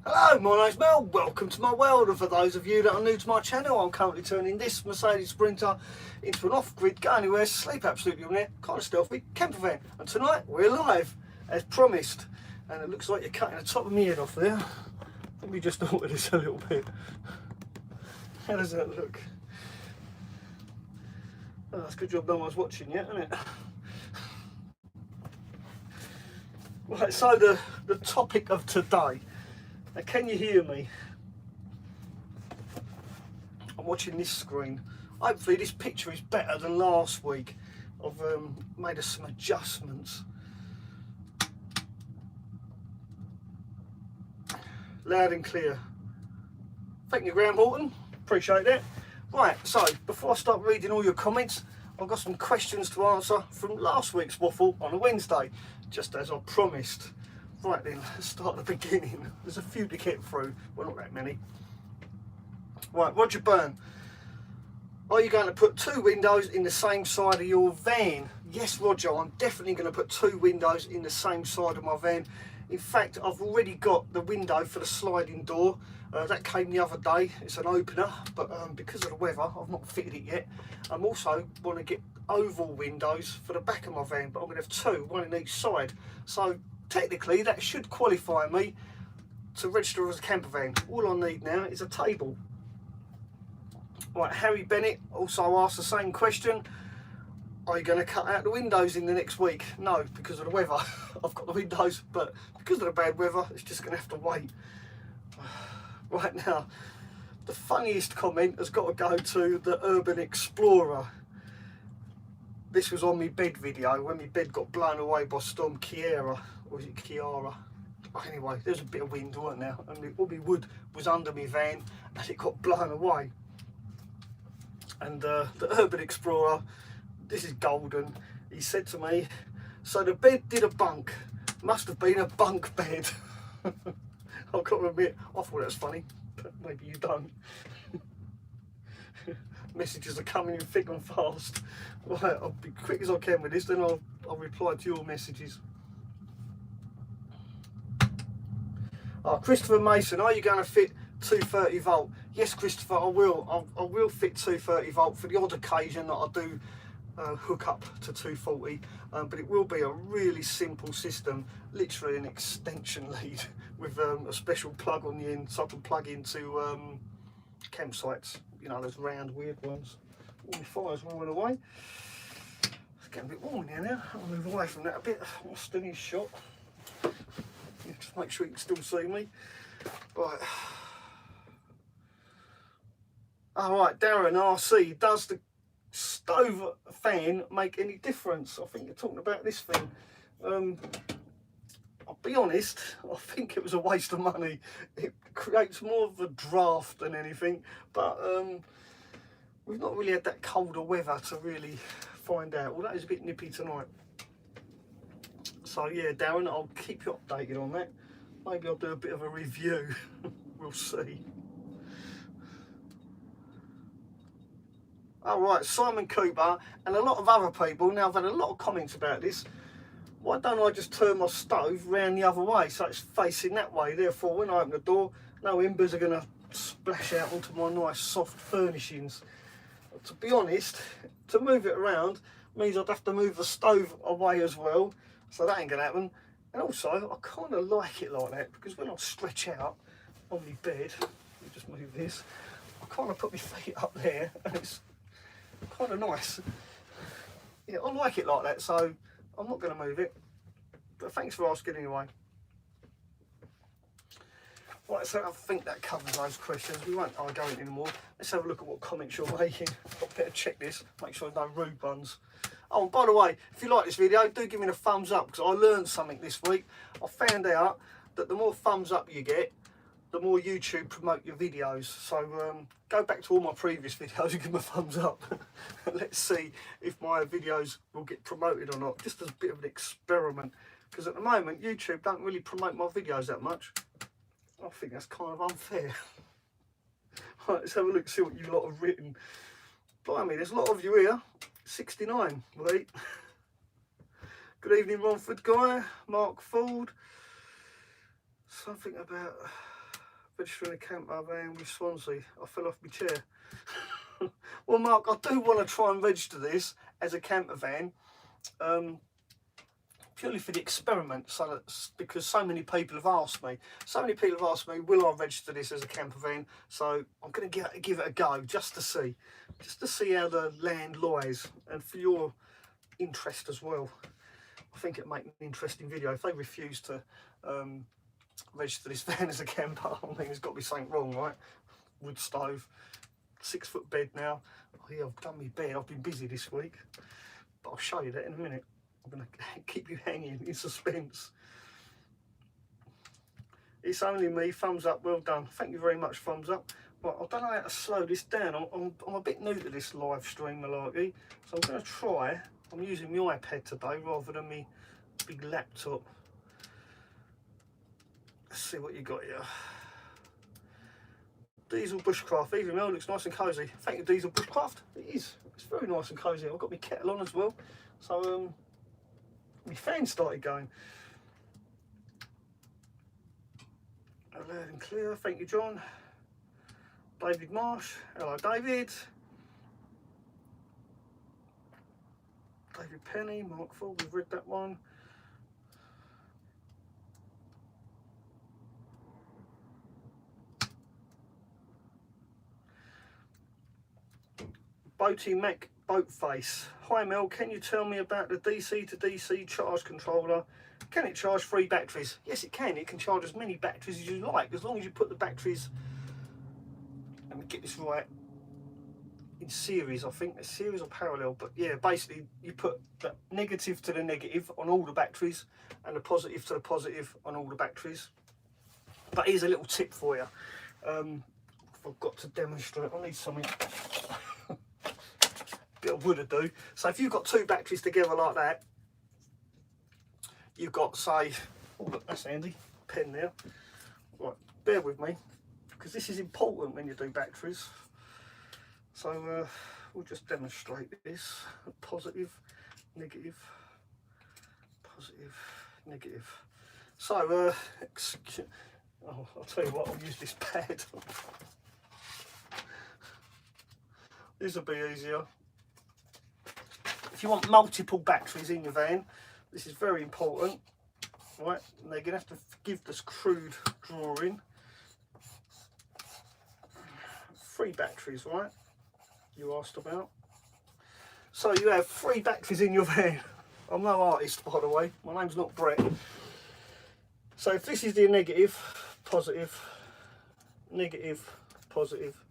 Hello, my name's Mel, welcome to my world, and for those of you that are new to my channel, I'm currently turning this Mercedes Sprinter into an off-grid, go anywhere, sleep absolutely on there, kind of stealthy camper van. And tonight we're live, as promised, and it looks like you're cutting the top of my head off there. Let me just alter this a little bit. How does that look? Oh, that's a good job no one's watching yet, isn't it? Right, so the topic of today. Now, can you hear me? I'm watching this screen. Hopefully this picture is better than last week. I've made some adjustments. Loud and clear. Thank you, Graham Horton. Appreciate that. Right, so before I start reading all your comments, I've got some questions to answer from last week's Waffle on a Wednesday, just as I promised. Right then, let's start at the beginning. There's a few to get through, well, not that many. Right, Roger Byrne. Are you going to put two windows in the same side of your van? Yes, Roger, I'm definitely going to put two windows in the same side of my van. In fact, I've already got the window for the sliding door. That came the other day. It's an opener, but because of the weather, I've not fitted it yet. I'm also want to get oval windows for the back of my van, but I'm going to have two, one in each side. So technically, that should qualify me to register as a camper van. All I need now is a table. Right, Harry Bennett also asked the same question. Are you going to cut out the windows in the next week? No, because of the weather. I've got the windows, but because of the bad weather, it's just going to have to wait. Right now, the funniest comment has got to go to the Urban Explorer. This was on my bed video, when my bed got blown away by Storm Kiara. Or was it Kiara? Anyway, there's a bit of wind, wasn't there? And all my wood was under my van, and it got blown away. And the Urban Explorer, this is golden, he said to me, so the bed did a bunk, must have been a bunk bed. I've got to admit, I thought that's funny, but maybe you don't. Messages are coming in thick and fast. Right, I'll be quick as I can with this, then I'll reply to your messages. Oh, Christopher Mason, are you going to fit 230 volt? Yes, Christopher, I will. I will fit 230 volt for the odd occasion that I do hook up to 240, but it will be a really simple system, literally an extension lead with a special plug on the end, so I can plug into campsites, you know, those round weird ones. All my fire's rolling away. It's getting a bit warm in here now. I'll move away from that a bit. I'm still in shot. Yeah, just make sure you can still see me. Right. Alright, Darren RC, does the stove fan make any difference? I think you're talking about this thing. I'll be honest, I think it was a waste of money. It creates more of a draft than anything, but we've not really had that colder weather to really find out. Well, that is a bit nippy tonight. So yeah, Darren, I'll keep you updated on that. Maybe I'll do a bit of a review. We'll see. All right, Simon Cooper and a lot of other people, now I've had a lot of comments about this. Why don't I just turn my stove round the other way so it's facing that way? Therefore, when I open the door, no embers are going to splash out onto my nice soft furnishings. To be honest, to move it around means I'd have to move the stove away as well, so that ain't going to happen. And also, I kind of like it like that, because when I stretch out on my bed, let me just move this, I kind of put my feet up there, and it's kind of nice. Yeah, I like it like that, so I'm not going to move it. But thanks for asking anyway. Right, so I think that covers those questions. We won't go into anymore. Let's have a look at what comments you're making. I've better check this, make sure there's no rude ones. Oh, and by the way, if you like this video, do give me a thumbs up, because I learned something this week. I found out that the more thumbs up you get, the more YouTube promote your videos. So go back to all my previous videos and give them a thumbs up. Let's see if my videos will get promoted or not, just as a bit of an experiment, because at the moment YouTube don't really promote my videos that much. I think that's kind of unfair. Right, let's have a look, see what you lot have written. Blimey, there's a lot of you here. 69, wait. Good evening, Romford Guy, Mark Ford. Something about Registering a camper van with Swansea. I fell off my chair. Well, Mark, I do want to try and register this as a camper van, purely for the experiment. So that's because so many people have asked me. Will I register this as a camper van? So I'm going to give it a go just to see how the land lies, and for your interest as well. I think it'd make an interesting video. If they refuse to register this van as a camper, I mean, there's got to be something wrong, right? Wood stove, 6 foot bed now. Oh yeah, I've done my bed. I've been busy this week, but I'll show you that in a minute. I'm going to keep you hanging in suspense. It's only me. Thumbs up. Well done. Thank you very much. Thumbs up. Right, I don't know how to slow this down. I'm a bit new to this live stream malarkey, so I'm going to try. I'm using my iPad today rather than my big laptop. Let's see what you got here. Diesel Bushcraft. Even though it looks nice and cosy. Thank you, Diesel Bushcraft. It is. It's very nice and cosy. I've got my kettle on as well. So my fan started going. Loud and clear. Thank you, John. David Marsh. Hello, David. David Penny. Mark Full. We've read that one. Boaty Mac Boatface. Hi Mel, can you tell me about the DC to DC charge controller? Can it charge 3 batteries? Yes, it can. It can charge as many batteries as you like, as long as you put the batteries, let me get this right, in series. I think it's series or parallel, but yeah, basically you put the negative to the negative on all the batteries and the positive to the positive on all the batteries. But here's a little tip for you. I've got to demonstrate. I need something. Bit of wood to do. So if you've got 2 batteries together like that, you've got, say, oh look, that's handy, pen there. Right, bear with me, because this is important when you do batteries. So we'll just demonstrate this. Positive, negative, positive, negative. So oh, I'll tell you what, I'll use this pad. This will be easier. If you want multiple batteries in your van, this is very important, right? And they're going to have to give this crude drawing. 3 batteries, right? You asked about. So you have 3 batteries in your van. I'm no artist, by the way. My name's not Brett. So if this is the negative, positive, negative, positive,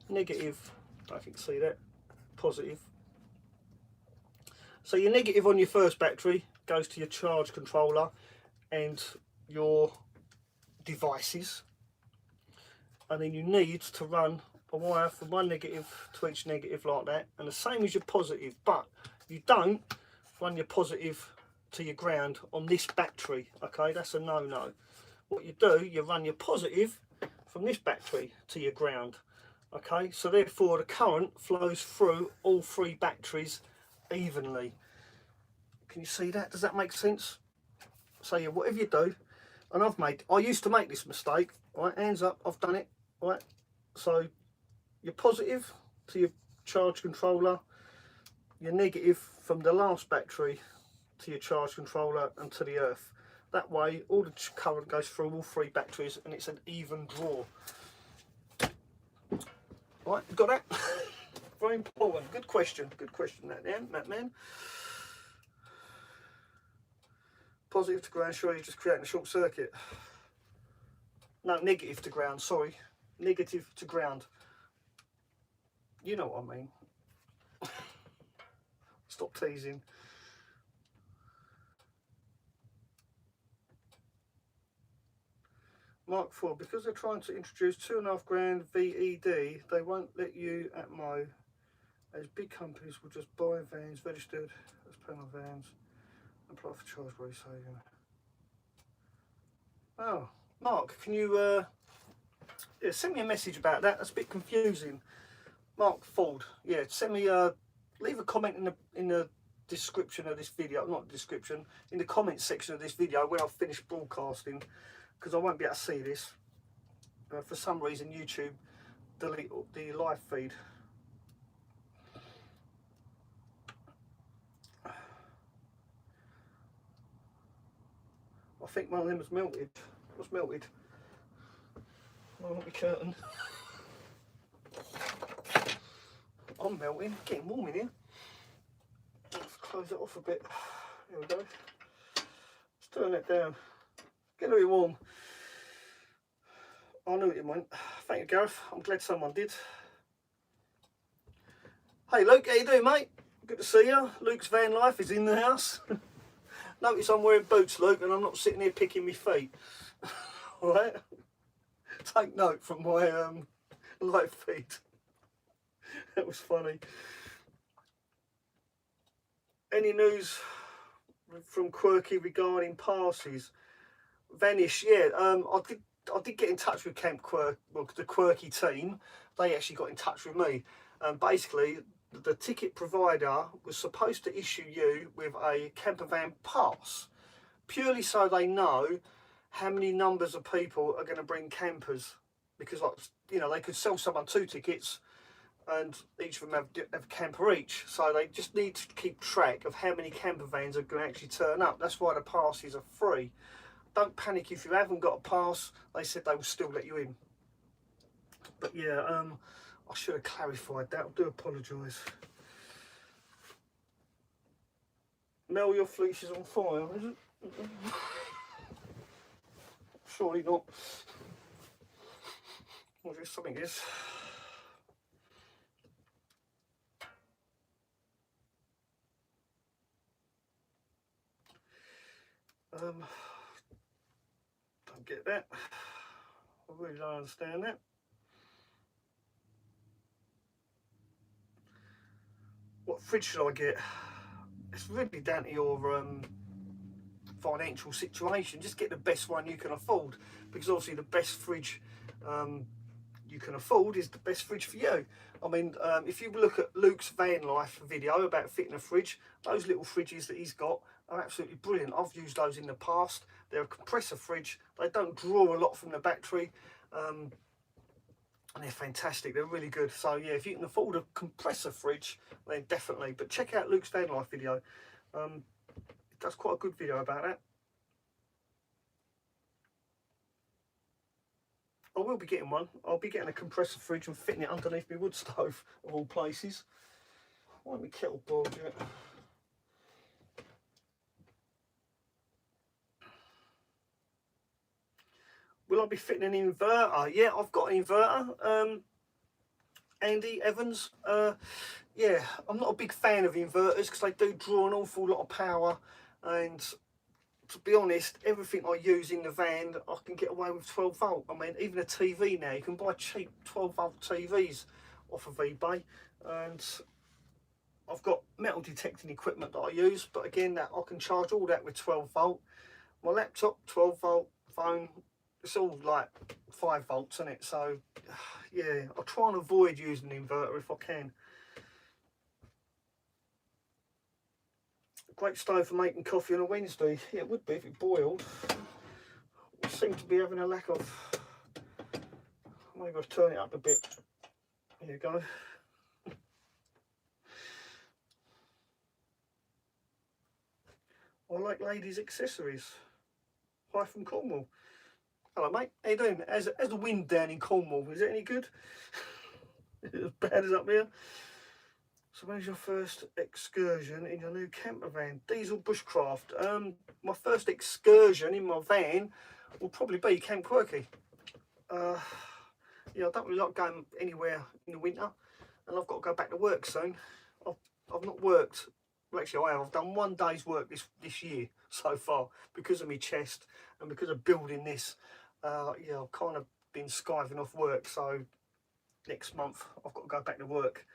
negative, I don't think you can see that, positive. So your negative on your first battery goes to your charge controller and your devices, and then you need to run a wire from one negative to each negative like that, and the same as your positive, but you don't run your positive to your ground on this battery. Okay, that's a no-no. What you do, you run your positive from this battery to your ground. Okay, so therefore the current flows through all 3 batteries evenly. Can you see that? Does that make sense? So yeah, whatever you do, and I used to make this mistake, right? Hands up, I've done it, right? So your positive to your charge controller, your negative from the last battery to your charge controller and to the earth. That way all the current goes through all 3 batteries and it's an even draw. Right, you got that? Very important. Good question that man. Positive to ground, sure, you're just creating a short circuit. No, negative to ground, sorry. Negative to ground. You know what I mean. Stop teasing. Mark 4, because they're trying to introduce 2.5 grand VED, they won't let you at Mo, as big companies will just buy vans registered as panel vans and apply for charge rate saving. Oh, Mark, can you yeah, send me a message about that? That's a bit confusing. Mark Ford, yeah, send me leave a comment in the description of this video, not description, in the comment section of this video when I've finished broadcasting, because I won't be able to see this. For some reason YouTube delete the live feed. I think one of them was melted. What's melted? I want my curtain. I'm melting, getting warm in here. Let's close it off a bit. There we go. Let's turn it down. Getting a bit warm. I knew it went. Thank you, Gareth. I'm glad someone did. Hey Luke, how you doing, mate? Good to see you. Luke's van life is in the house. Notice I'm wearing boots, Luke, and I'm not sitting here picking my feet. All right? Take note from my live feed. That was funny. Any news from Quirky regarding passes? Vanish, yeah. I did get in touch with Camp Quirk, well, the Quirky team. They actually got in touch with me. Basically, the ticket provider was supposed to issue you with a camper van pass, purely so they know how many numbers of people are going to bring campers, because, like, you know, they could sell someone 2 tickets and each of them have a camper each, so they just need to keep track of how many camper vans are going to actually turn up. That's why the passes are free. Don't panic if you haven't got a pass. They said they will still let you in. But yeah, I should have clarified that. I do apologise. Mel, your fleece is on fire, is it? Surely not. Well, if something is. Don't get that. I really don't understand that. What fridge should I get? It's really down to your financial situation. Just get the best one you can afford, because obviously the best fridge you can afford is the best fridge for you. I mean, if you look at Luke's van life video about fitting a fridge, those little fridges that he's got are absolutely brilliant. I've used those in the past. They're a compressor fridge. They don't draw a lot from the battery, and they're fantastic. They're really good. So yeah, if you can afford a compressor fridge, then definitely. But check out Luke's van life video. That's quite a good video about that. I will be getting one. I'll be getting a compressor fridge and fitting it underneath my wood stove, of all places. Why aren't my kettle boiled yet? Will I be fitting an inverter? Yeah, I've got an inverter. Andy Evans. Yeah, I'm not a big fan of inverters because they do draw an awful lot of power, and to be honest, everything I use in the van, I can get away with 12 volt. I mean, even a TV now, you can buy cheap 12 volt TVs off of eBay, and I've got metal detecting equipment that I use, but again, that I can charge all that with 12 volt. My laptop, 12 volt, phone, it's all like 5 volts in it. So yeah, I'll try and avoid using an inverter if I can. Great stove for making coffee on a Wednesday. Yeah, it would be if it boiled. We seem to be having a lack of. Maybe I'll turn it up a bit. There you go. I like ladies' accessories. Hi from Cornwall. Hello, mate. How you doing? How's the wind down in Cornwall? Is it any good? Is it as bad as up here? So when's your first excursion in your new camper van? Diesel bushcraft. My first excursion in my van will probably be Camp Quirky. Yeah, I don't really like going anywhere in the winter, and I've got to go back to work soon. I've not worked. Well, actually, I have. I've done 1 day's work this year so far because of my chest and because of building this. Yeah, I've kind of been skiving off work, so next month I've got to go back to work.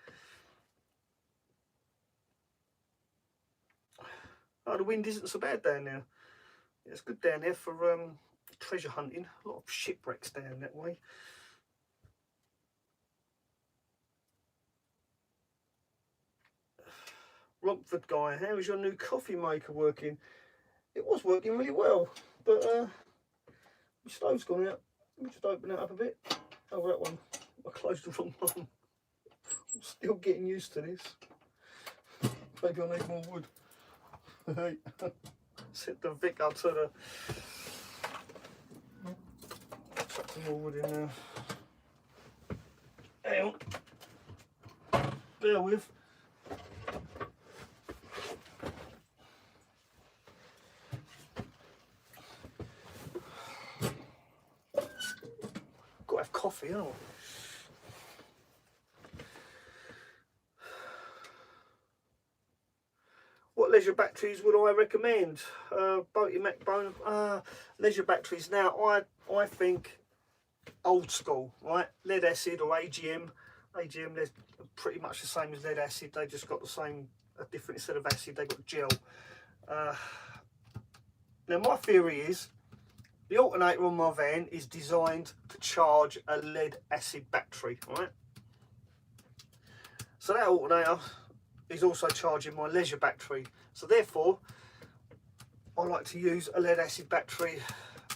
Oh, the wind isn't so bad down there. Yeah, it's good down there for treasure hunting. A lot of shipwrecks down that way. Rockford guy, how is your new coffee maker working? It was working really well, but my stove's gone out. Let me just open it up a bit. Oh, that one. I closed the wrong one. I'm still getting used to this. Maybe I need more wood. Hey, set the vicar to the... Chuck some more wood in there. Hang on. Bear with. Got to have coffee, haven't I? What leisure batteries would I recommend? Boaty MacBone, leisure batteries. Now, I think old school, right? Lead acid or AGM. AGM, they're pretty much the same as lead acid. They just got the same, a different instead of acid, they got gel. Now, my theory is the alternator on my van is designed to charge a lead acid battery, right? So that alternator is also charging my leisure battery. So therefore, I like to use a lead acid battery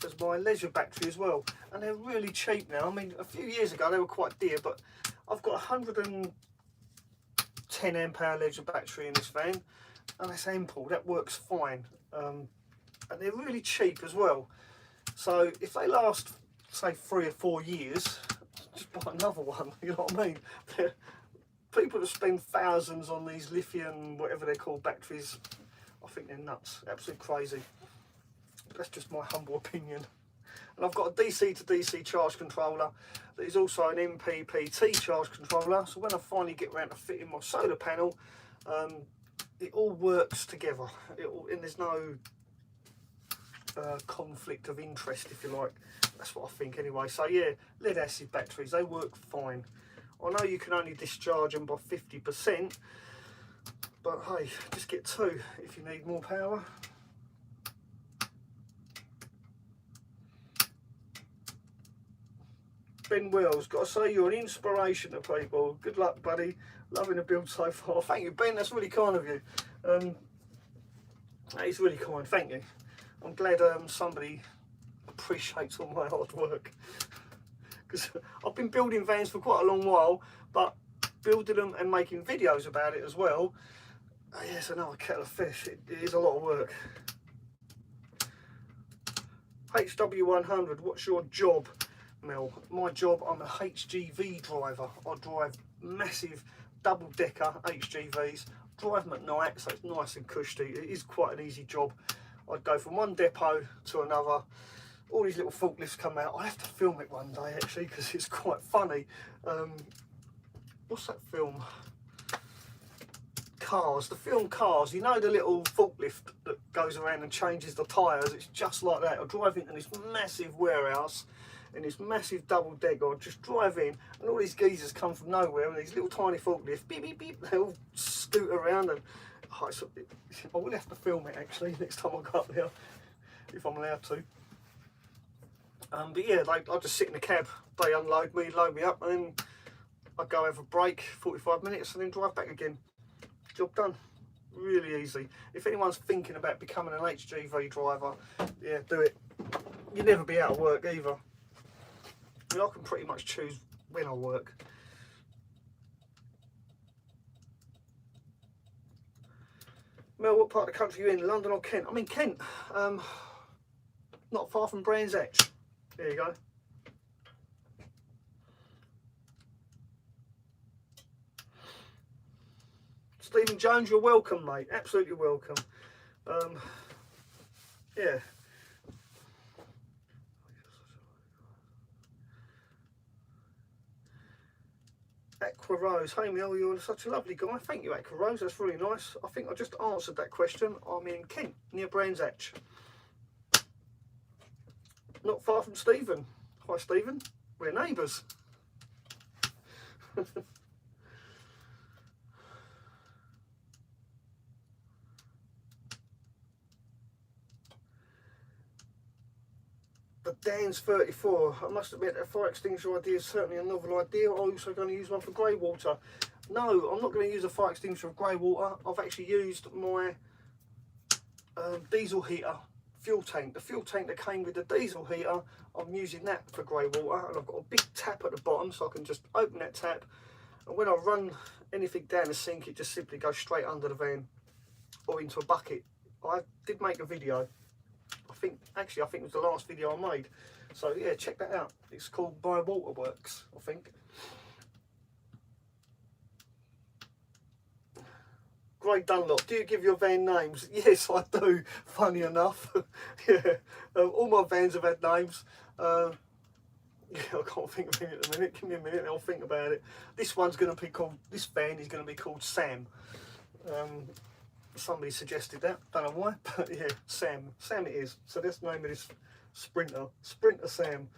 as my leisure battery as well. And they're really cheap now. I mean, a few years ago they were quite dear, but I've got 110 amp hour leisure battery in this van, and that's ample. That works fine. And they're really cheap as well. So if they last, say, 3 or 4 years, just buy another one. You know what I mean? People that spend thousands on these lithium, whatever they're called, batteries, I think they're nuts, absolutely crazy. That's just my humble opinion. And I've got a DC to DC charge controller that is also an MPPT charge controller. So when I finally get around to fitting my solar panel, it all works together. And there's no conflict of interest, if you like. That's what I think anyway. So yeah, lead acid batteries, they work fine. I know you can only discharge them by 50%, but hey, just get 2 if you need more power. Ben Wells, got to say you're an inspiration to people. Good luck, buddy. Loving the build so far. Thank you, Ben. That's really kind of you. That is really kind. Thank you. I'm glad somebody appreciates all my hard work. Because I've been building vans for quite a long while, but building them and making videos about it as well, yes, another kettle of fish. It is a lot of work. HW100, what's your job, Mel? My job, I'm a HGV driver. I drive massive double-decker HGVs, drive them at night, so it's nice and cushy. It is quite an easy job. I'd go from one depot to another. All these little forklifts come out. I have to film it one day actually because it's quite funny. What's that film? Cars. The film Cars. You know the little forklift that goes around and changes the tyres? It's just like that. I drive into this massive warehouse in this massive double decker. I just drive in and all these geezers come from nowhere and these little tiny forklifts, beep, beep, beep, they all scoot around and I will have to film it actually next time I go up there if I'm allowed to. But yeah, I just sit in the cab, they unload me, load me up, and then I go have a break, 45 minutes, and then drive back again. Job done. Really easy. If anyone's thinking about becoming an HGV driver, yeah, do it. You'll never be out of work either. I mean, I can pretty much choose when I work. Mel, what part of the country are you in? London or Kent? I'm in Kent. Not far from Brands Hatch. There you go. Stephen Jones, you're welcome, mate. Absolutely welcome. Yeah. Aqua Rose, hey Mel, you're such a lovely guy. Thank you, Aqua Rose, that's really nice. I think I just answered that question. I'm in Kent, near Brands Hatch. Not far from Stephen. Hi Stephen, we're neighbours. The Dan's 34. I must admit that fire extinguisher idea is certainly a novel idea. I'm also going to use one for grey water. No, I'm not going to use a fire extinguisher for grey water. I've actually used my diesel heater fuel tank. The fuel tank that came with the diesel heater, I'm using that for grey water, and I've got a big tap at the bottom, so I can just open that tap, and when I run anything down the sink, it just simply goes straight under the van or into a bucket. I did make a video, I think it was the last video I made, so yeah, check that out. It's called My Waterworks, I think. Grey Dunlop, do you give your van names? Yes, I do, funny enough. Yeah, all my vans have had names. Yeah, I can't think of it at the minute. Give me a minute and I'll think about it. This one's going to be called, this van is going to be called Sam. Somebody suggested that, don't know why, but yeah, Sam it is. So that's the name of this Sprinter Sam.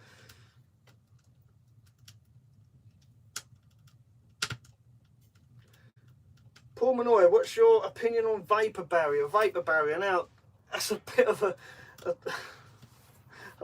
Paul Manoy, what's your opinion on vapor barrier? Vapor barrier, now that's a bit of a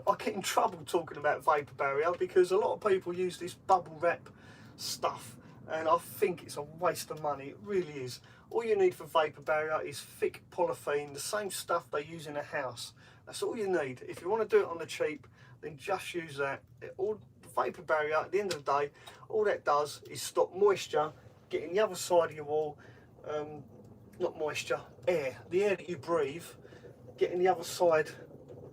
I get in trouble talking about vapor barrier because a lot of people use this bubble wrap stuff, and I think it's a waste of money. It really is. All you need for vapor barrier is thick polythene, the same stuff they use in a house. That's all you need. If you want to do it on the cheap, then just use that. All vapor barrier, at the end of the day, all that does is stop moisture getting the other side of your wall. Not moisture, air. The air that you breathe, getting the other side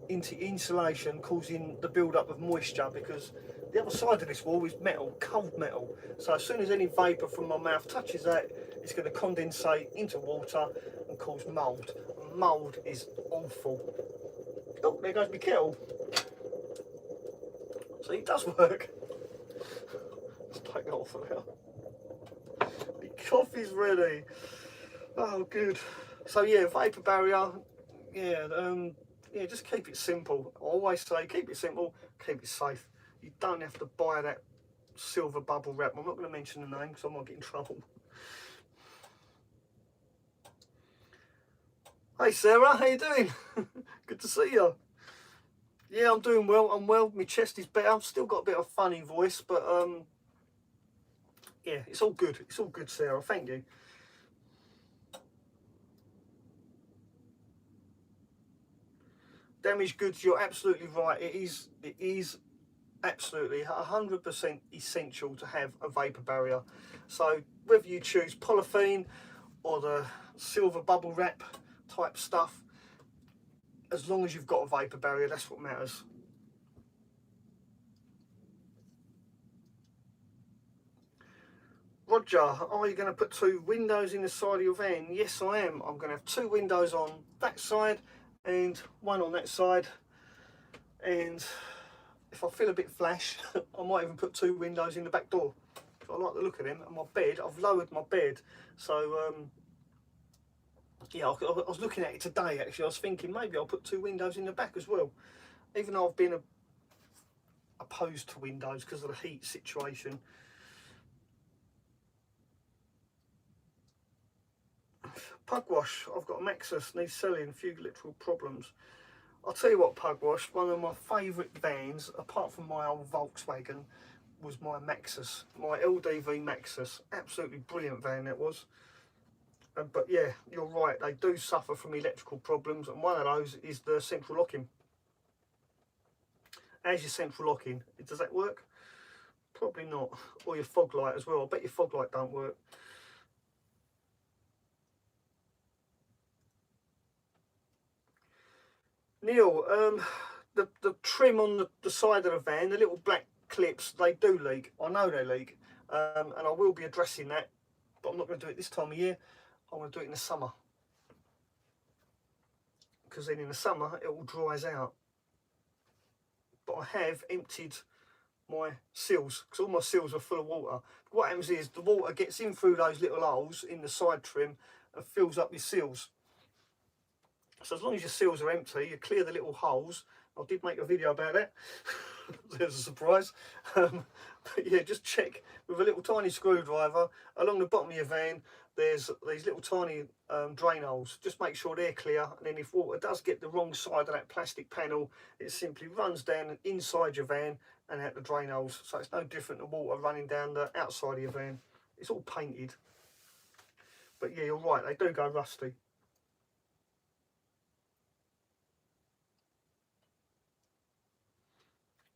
into insulation, causing the build-up of moisture, because the other side of this wall is metal, cold metal. So as soon as any vapour from my mouth touches that, it's going to condensate into water and cause mould. Mould is awful. Oh, there goes my kettle. See, it does work. Let's take it off now. The coffee's ready. Oh, good. So yeah, vapor barrier. Yeah, yeah, just keep it simple. I always say keep it simple, keep it safe. You don't have to buy that silver bubble wrap. I'm not going to mention the name because I might get in trouble. Hey Sarah, how you doing? Good to see you. Yeah, I'm doing well. I'm well. My chest is better. I've still got a bit of funny voice, but yeah, it's all good. It's all good, Sarah. Thank you. Damaged goods, you're absolutely right. It is absolutely 100% essential to have a vapor barrier. So whether you choose polythene or the silver bubble wrap type stuff, as long as you've got a vapor barrier, that's what matters. Roger, are you going to put 2 windows in the side of your van? Yes, I am. I'm going to have 2 windows on that side and 1 on that side. And if I feel a bit flash, I might even put 2 windows in the back door. I like the look of them. And my bed, I've lowered my bed. So, yeah, I was looking at it today, actually. I was thinking maybe I'll put 2 windows in the back as well. Even though I've been opposed to windows because of the heat situation. Pugwash, I've got a Maxus, needs selling, a few electrical problems. I'll tell you what, Pugwash, one of my favourite vans, apart from my old Volkswagen, was my Maxus, my LDV Maxus. Absolutely brilliant van that was. But yeah, you're right, they do suffer from electrical problems, and one of those is the central locking. As your central locking, does that work? Probably not. Or your fog light as well. I bet your fog light don't work. Neil, the trim on the side of the van, the little black clips, they do leak. I know they leak, and I will be addressing that, but I'm not going to do it this time of year. I'm going to do it in the summer, because then in the summer it all dries out. But I have emptied my seals, because all my seals are full of water. What happens is the water gets in through those little holes in the side trim and fills up your seals. So as long as your seals are empty, you clear the little holes. I did make a video about that. There's a surprise. But yeah, just check with a little tiny screwdriver along the bottom of your van. There's these little tiny drain holes. Just make sure they're clear, and then if water does get the wrong side of that plastic panel, it simply runs down inside your van and out the drain holes. So it's no different to water running down the outside of your van. It's all painted. But yeah, you're right, they do go rusty.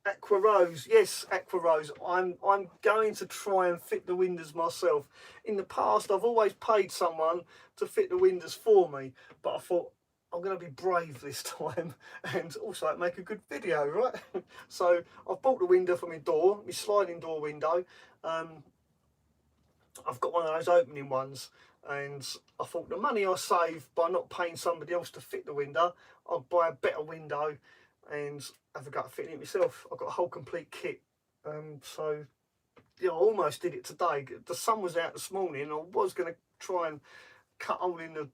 Aqua Rose, yes, Aqua Rose. I'm going to try and fit the windows myself. In the past, I've always paid someone to fit the windows for me, but I thought I'm going to be brave this time and also make a good video, right? So I've bought the window for my door, my sliding door window. I've got one of those opening ones, and I thought the money I save by not paying somebody else to fit the window, I'll buy a better window and have a go at fitting it myself. I've got a whole complete kit. So yeah, I almost did it today. The sun was out this morning and I was going to try and cut a hole in the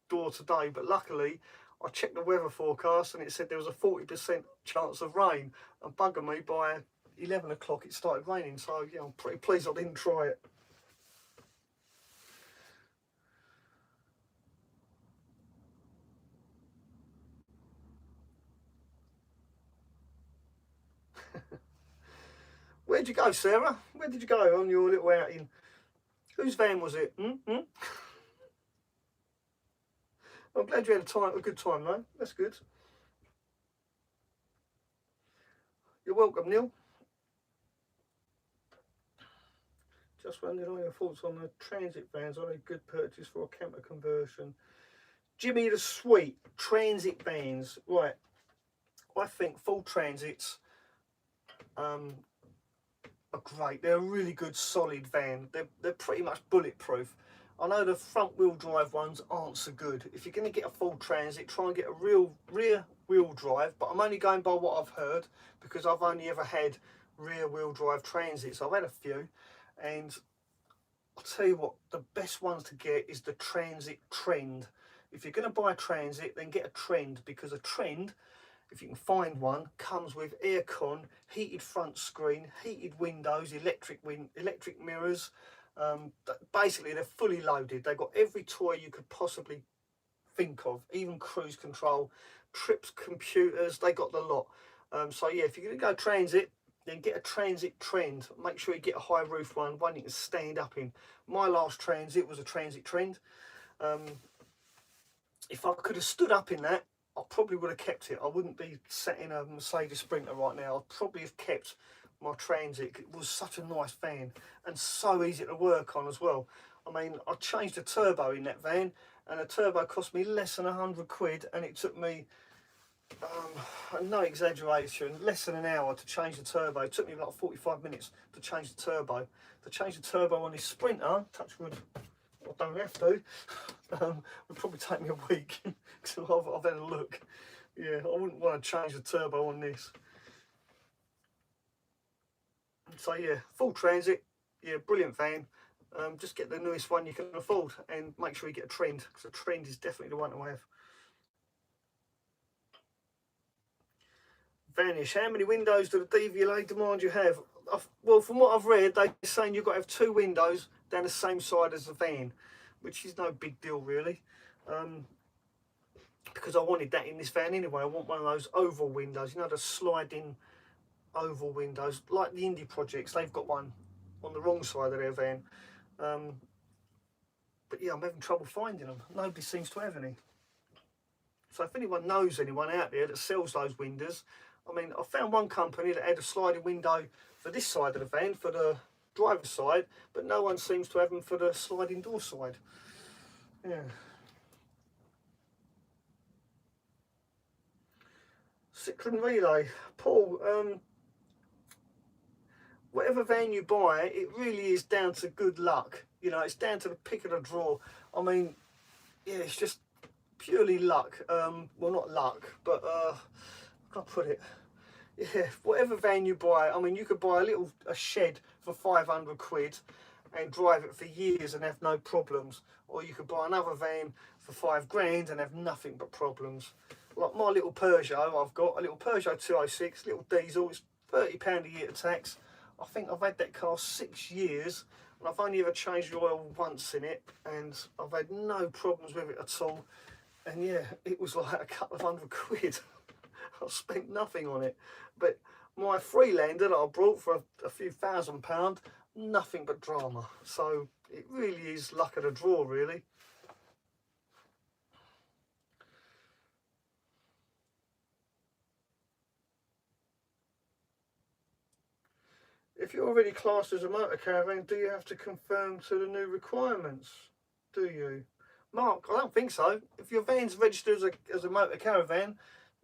door today, but luckily I checked the weather forecast and it said there was a 40% chance of rain, and bugger me, by 11 o'clock it started raining. So yeah, I'm pretty pleased I didn't try it. Where'd you go, Sarah? Where did you go on your little outing? Whose van was it? I'm glad you had a good time though. That's good. You're welcome, Neil. Just wondering on your thoughts on the transit vans. Are they a good purchase for a camper conversion? Jimmy the Sweet, transit vans. Right. I think full transits are great. They're a really good solid van. They're pretty much bulletproof. I know the front wheel drive ones aren't so good. If you're going to get a full transit, try and get a real rear wheel drive, but I'm only going by what I've heard because I've only ever had rear wheel drive transits. I've had a few, and I'll tell you what, the best ones to get is the Transit Trend. If you're going to buy a Transit, then get a Trend, because a Trend, if you can find one, comes with aircon, heated front screen, heated windows, electric mirrors. Basically, they're fully loaded. They've got every toy you could possibly think of, even cruise control, trips, computers. They got the lot. So yeah, if you're going to go transit, then get a Transit Trend. Make sure you get a high roof one you can stand up in. My last transit was a Transit Trend. If I could have stood up in that, I probably would have kept it. I wouldn't be sat in a Mercedes Sprinter right now. I'd probably have kept my Transit. It was such a nice van and so easy to work on as well. I mean, I changed the turbo in that van, and the turbo cost me less than 100 quid, and it took me, no exaggeration, less than an hour to change the turbo. It took me like 45 minutes to change the turbo. To change the turbo on this Sprinter, touch wood, I don't have to, would probably take me a week. So I've had a look. Yeah, I wouldn't want to change the turbo on this. So yeah, full transit, yeah, brilliant van. Just get the newest one you can afford, and make sure you get a Trend, because a Trend is definitely the one to have. Vanish, how many windows do the DVLA demand you have? Well, from what I've read, they're saying you've got to have 2 windows down the same side as the van, which is no big deal really, because I wanted that in this van anyway. I want one of those oval windows, you know, the sliding oval windows, like the indie projects. They've got one on the wrong side of their van, but yeah, I'm having trouble finding them. Nobody seems to have any. So if anyone knows anyone out there that sells those windows, I mean, I found one company that had a sliding window for this side of the van, for the driver's side, but no one seems to have them for the sliding door side. Yeah. Cycling relay, Paul. Whatever van you buy, it really is down to good luck. You know, it's down to the pick of the draw. I mean, yeah, it's just purely luck. Well, not luck, but how can I put it? Yeah, whatever van you buy, I mean, you could buy a shed for 500 quid and drive it for years and have no problems, or you could buy another van for 5 grand and have nothing but problems. Like my little Peugeot, I've got a little Peugeot 206, little diesel. It's £30 a year to tax. I think I've had that car 6 years, and I've only ever changed the oil once in it, and I've had no problems with it at all. And yeah, it was like a couple of £100. I spent nothing on it. But my Freelander that I brought for a few £1,000, nothing but drama. So it really is luck of the draw, really. If you're already classed as a motor caravan, do you have to conform to the new requirements? Do you? Mark, I don't think so. If your van's registered as a motor caravan,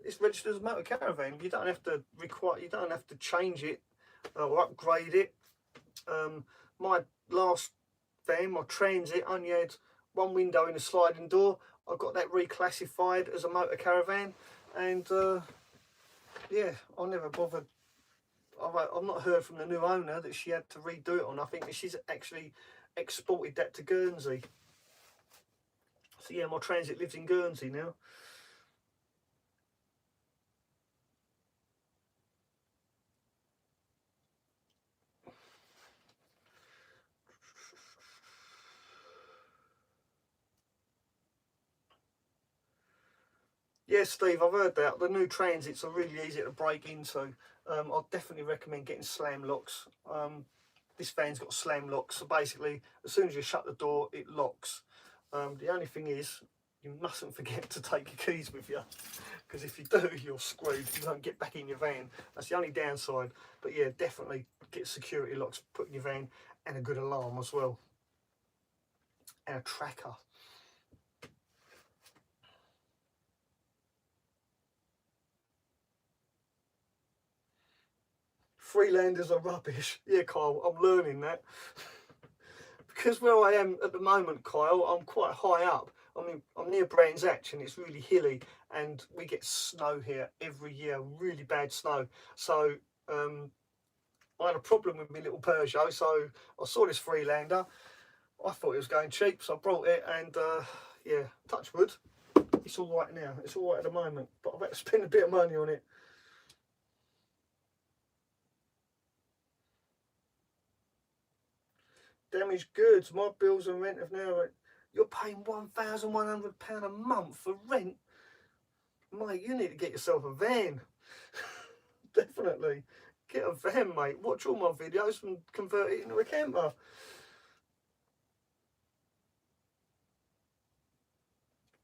it's registered as a motor caravan. You don't have to change it or upgrade it. My last van, my Transit, only had one window in a sliding door. I got that reclassified as a motor caravan, and yeah, I never bothered. I've not heard from the new owner that she had to redo it on. I think that she's actually exported that to Guernsey. So yeah, my Transit lives in Guernsey now. Yeah, Steve, I've heard that. The new Transits are really easy to break into. I'd definitely recommend getting slam locks. This van's got slam locks, so basically, as soon as you shut the door, it locks. The only thing is, you mustn't forget to take your keys with you, because if you do, you're screwed. You won't get back in your van. That's the only downside. But yeah, definitely get security locks put in your van, and a good alarm as well, and a tracker. Freelanders are rubbish. Yeah, Kyle, I'm learning that. Because where I am at the moment, Kyle, I'm quite high up. I mean, I'm near Brands Hatch and it's really hilly, and we get snow here every year, really bad snow. So I had a problem with my little Peugeot, so I saw this Freelander. I thought it was going cheap, so I brought it, and yeah, touch wood, it's all right now. It's all right at the moment, but I've had to spend a bit of money on it. Damaged goods. My bills and rent have now. You're paying £1,100 a month for rent, mate. You need to get yourself a van. Definitely get a van, mate. Watch all my videos and convert it into a camper.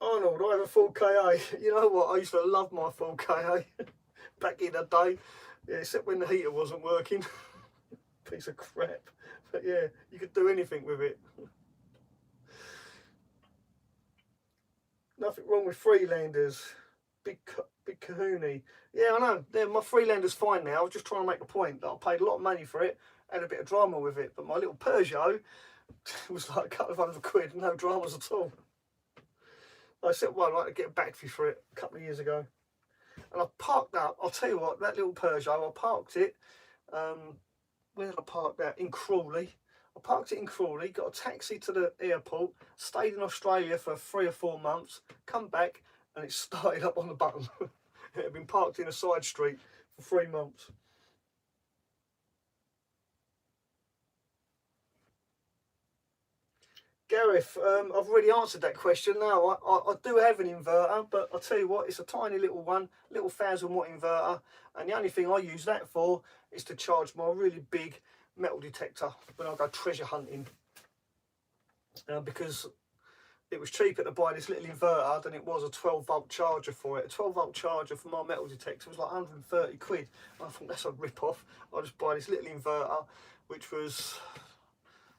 Arnold, I have a full KA. You know what? I used to love my full KA back in the day. Yeah, except when the heater wasn't working. Piece of crap. But yeah, you could do anything with it. Nothing wrong with Freelanders. Big kahoonie. Yeah, I know. Yeah, my Freelander's fine now. I was just trying to make a point that I paid a lot of money for it, had a bit of drama with it. But my little Peugeot was like a couple of £100, no dramas at all. I said, well, I had to get a battery for it a couple of years ago. And I parked up. I'll tell you what, that little Peugeot, I parked it. Where did I park that? In Crawley. I parked it in Crawley, got a taxi to the airport, stayed in Australia for 3 or 4 months, come back, and it started up on the button. It had been parked in a side street for 3 months. Gareth, I've already answered that question. No, I do have an inverter, but I'll tell you what, it's a tiny little one, little 1000-watt inverter, and the only thing I use that for is to charge my really big metal detector when I go treasure hunting. Because it was cheaper to buy this little inverter than it was a 12-volt charger for it. A 12-volt charger for my metal detector was like 130 quid. And I thought, that's a rip-off. I'll just buy this little inverter, which was,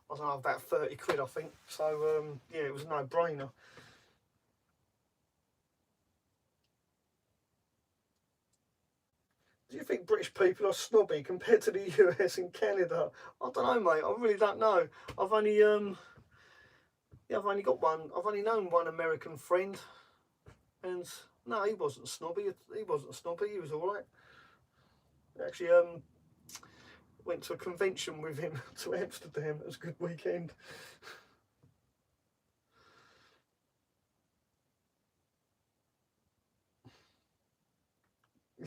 I don't know, about 30 quid, I think. So, yeah, it was a no-brainer. Do you think British people are snobby compared to the US and Canada? I don't know, mate. I really don't know. I've only, yeah, I've only got one. I've only known one American friend, and no, he wasn't snobby. He wasn't snobby. He was all right. Actually, went to a convention with him to Amsterdam. It was a good weekend.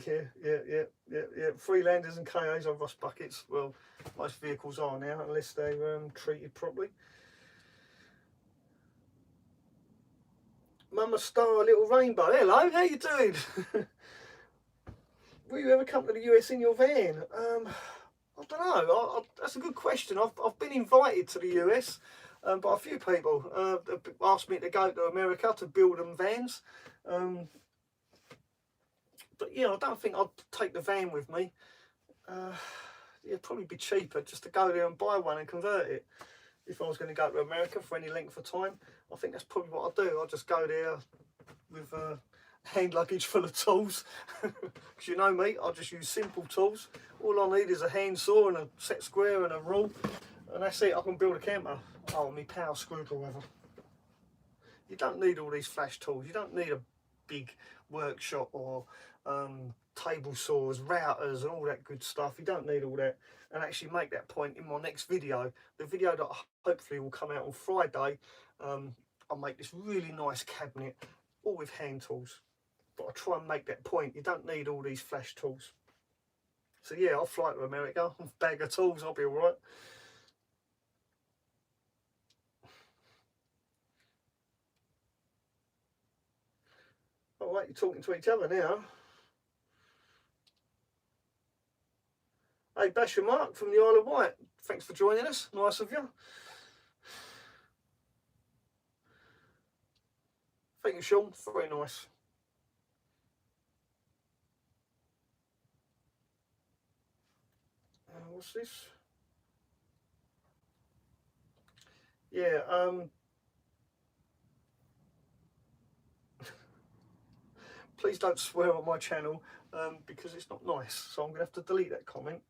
Yeah. Freelanders and KAs are rust buckets. Well, most vehicles are now, unless they're treated properly. Mama Star, Little Rainbow. Hello, how you doing? Will you ever come to the US in your van? I don't know. That's a good question. I've been invited to the US by a few people. Asked me to go to America to build them vans. But yeah, I don't think I'd take the van with me. it'd probably be cheaper just to go there and buy one and convert it. If I was going to go to America for any length of time, I think that's probably what I'll do. I'll just go there with hand luggage full of tools. Because you know me, I'll just use simple tools. All I need is a handsaw and a set square and a rule, and that's it. I can build a camper. Oh, me power screwdriver. You don't need all these flash tools. You don't need a big workshop or table saws, routers and all that good stuff. You don't need all that. And actually make that point in my next video. The video that hopefully will come out on Friday. I'll make this really nice cabinet, all with hand tools. But I try and make that point. You don't need all these flash tools. So yeah, I'll fly to America, bag of tools, I'll be all right. All right, you're talking to each other now. Hey, Basher Mark from the Isle of Wight. Thanks for joining us. Nice of you. Thank you, Sean. Very nice. What's this? Yeah, please don't swear on my channel because it's not nice. So I'm going to have to delete that comment.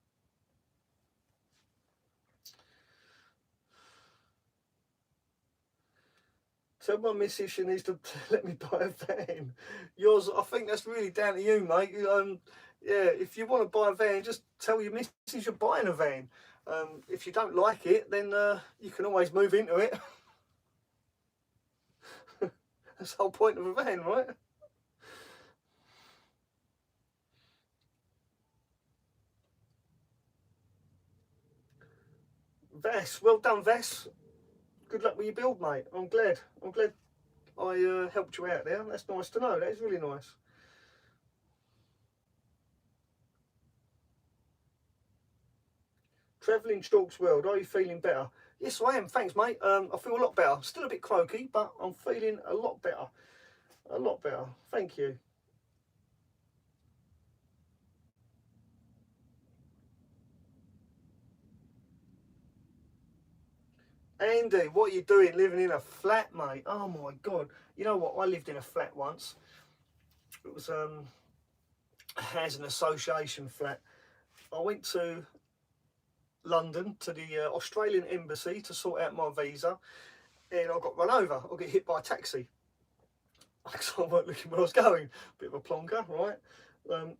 Tell my missus she needs to let me buy a van. Yours, I think that's really down to you, mate. Yeah, if you want to buy a van, just tell your missus you're buying a van. If you don't like it, then you can always move into it. That's the whole point of a van, right? Vass, well done, Vass. Good luck with your build, mate. I'm glad I helped you out there. That's nice to know. That is really nice. Travelling Chalk's World, are you feeling better? Yes, I am. Thanks, mate. I feel a lot better. Still a bit croaky, but I'm feeling a lot better. A lot better. Thank you. Andy, what are you doing living in a flat, mate? Oh my God. You know what? I lived in a flat once. It was a housing association flat. I went to London to the Australian embassy to sort out my visa, and I got run over. I got hit by a taxi. Because I weren't looking where I was going. Bit of a plonker, right?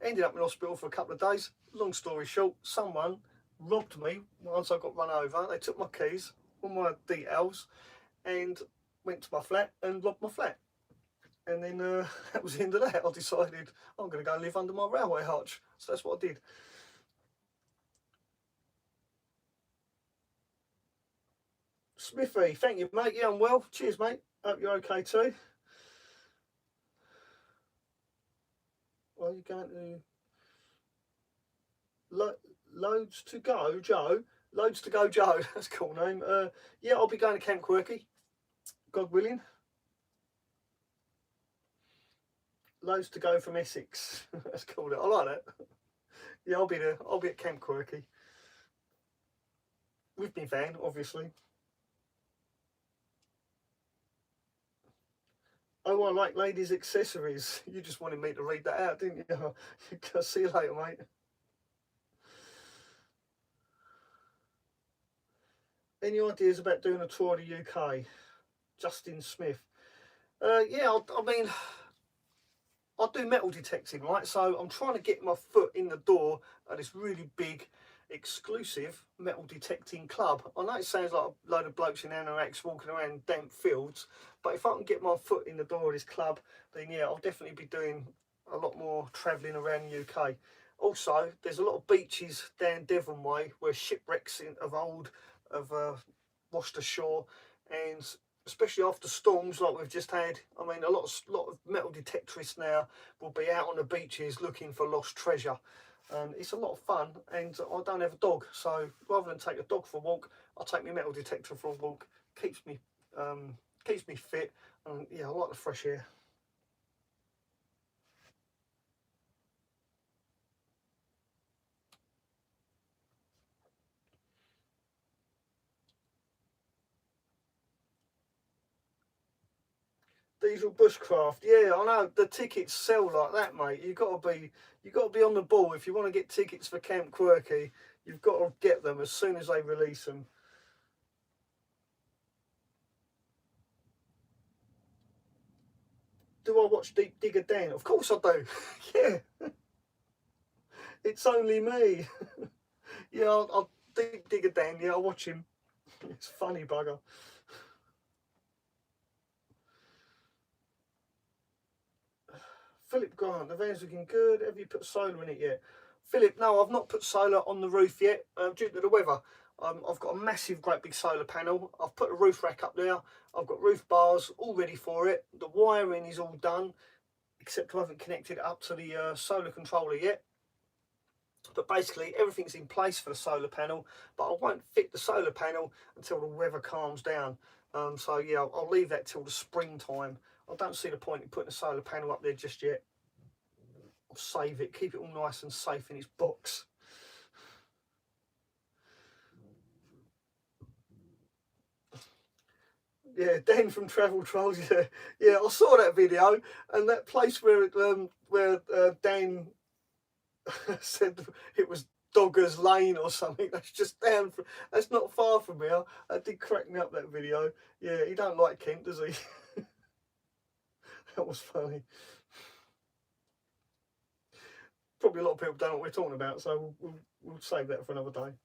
Ended up in hospital for a couple of days. Long story short, someone robbed me once I got run over. They took my keys, all my details, and went to my flat and robbed my flat. And then that was the end of that. I decided I'm going to go and live under my railway arch. So that's what I did. Smithy, thank you, mate. Yeah, I'm well. Cheers, mate. Hope you're okay too. Are you going to loads to go, Joe? Loads to go, Joe. That's a cool name. Yeah, I'll be going to Camp Quirky, God willing. Loads to go from Essex. That's cool. I like that. Yeah, I'll be there. I'll be at Camp Quirky with me van, obviously. Oh, I like ladies' accessories. You just wanted me to read that out, didn't you? I'll see you later, mate. Any ideas about doing a tour of the UK? Justin Smith. Yeah, I mean, I do metal detecting, right? So I'm trying to get my foot in the door at this really big, exclusive metal detecting club. I know it sounds like a load of blokes in anoraks walking around damp fields, but if I can get my foot in the door of this club, then yeah, I'll definitely be doing a lot more travelling around the UK. Also, there's a lot of beaches down Devon way where shipwrecks of old have washed ashore, and especially after storms like we've just had. I mean, a lot of metal detectorists now will be out on the beaches looking for lost treasure. It's a lot of fun, and I don't have a dog, so rather than take a dog for a walk, I'll take my metal detector for a walk. Keeps me fit, and yeah, I like the fresh air. Diesel bushcraft. Yeah, I know the tickets sell like that, mate. You got to be on the ball if you want to get tickets for Camp Quirky. You've got to get them as soon as they release them. Do I watch Deep Digger Dan? Of course I do. Yeah, it's only me. Yeah, I'll Deep Digger Dan. Yeah, I'll watch him. It's funny bugger. Philip Grant, the van's looking good. Have you put solar in it yet? Philip, no, I've not put solar on the roof yet due to the weather. I've got a massive, great big solar panel. I've put a roof rack up there. I've got roof bars all ready for it. The wiring is all done, except I haven't connected it up to the solar controller yet. But basically, everything's in place for the solar panel, but I won't fit the solar panel until the weather calms down. So yeah, I'll leave that till the springtime. I don't see the point in putting a solar panel up there just yet. I'll save it, keep it all nice and safe in its box. Yeah, Dan from Travel Trolls. Yeah, yeah, I saw that video, and that place where Dan said it was Doggers Lane or something. That's just down. That's not far from here. That did crack me up, that video. Yeah, he don't like Kent, does he? That was funny. Probably a lot of people don't know what we're talking about, so we'll save that for another day.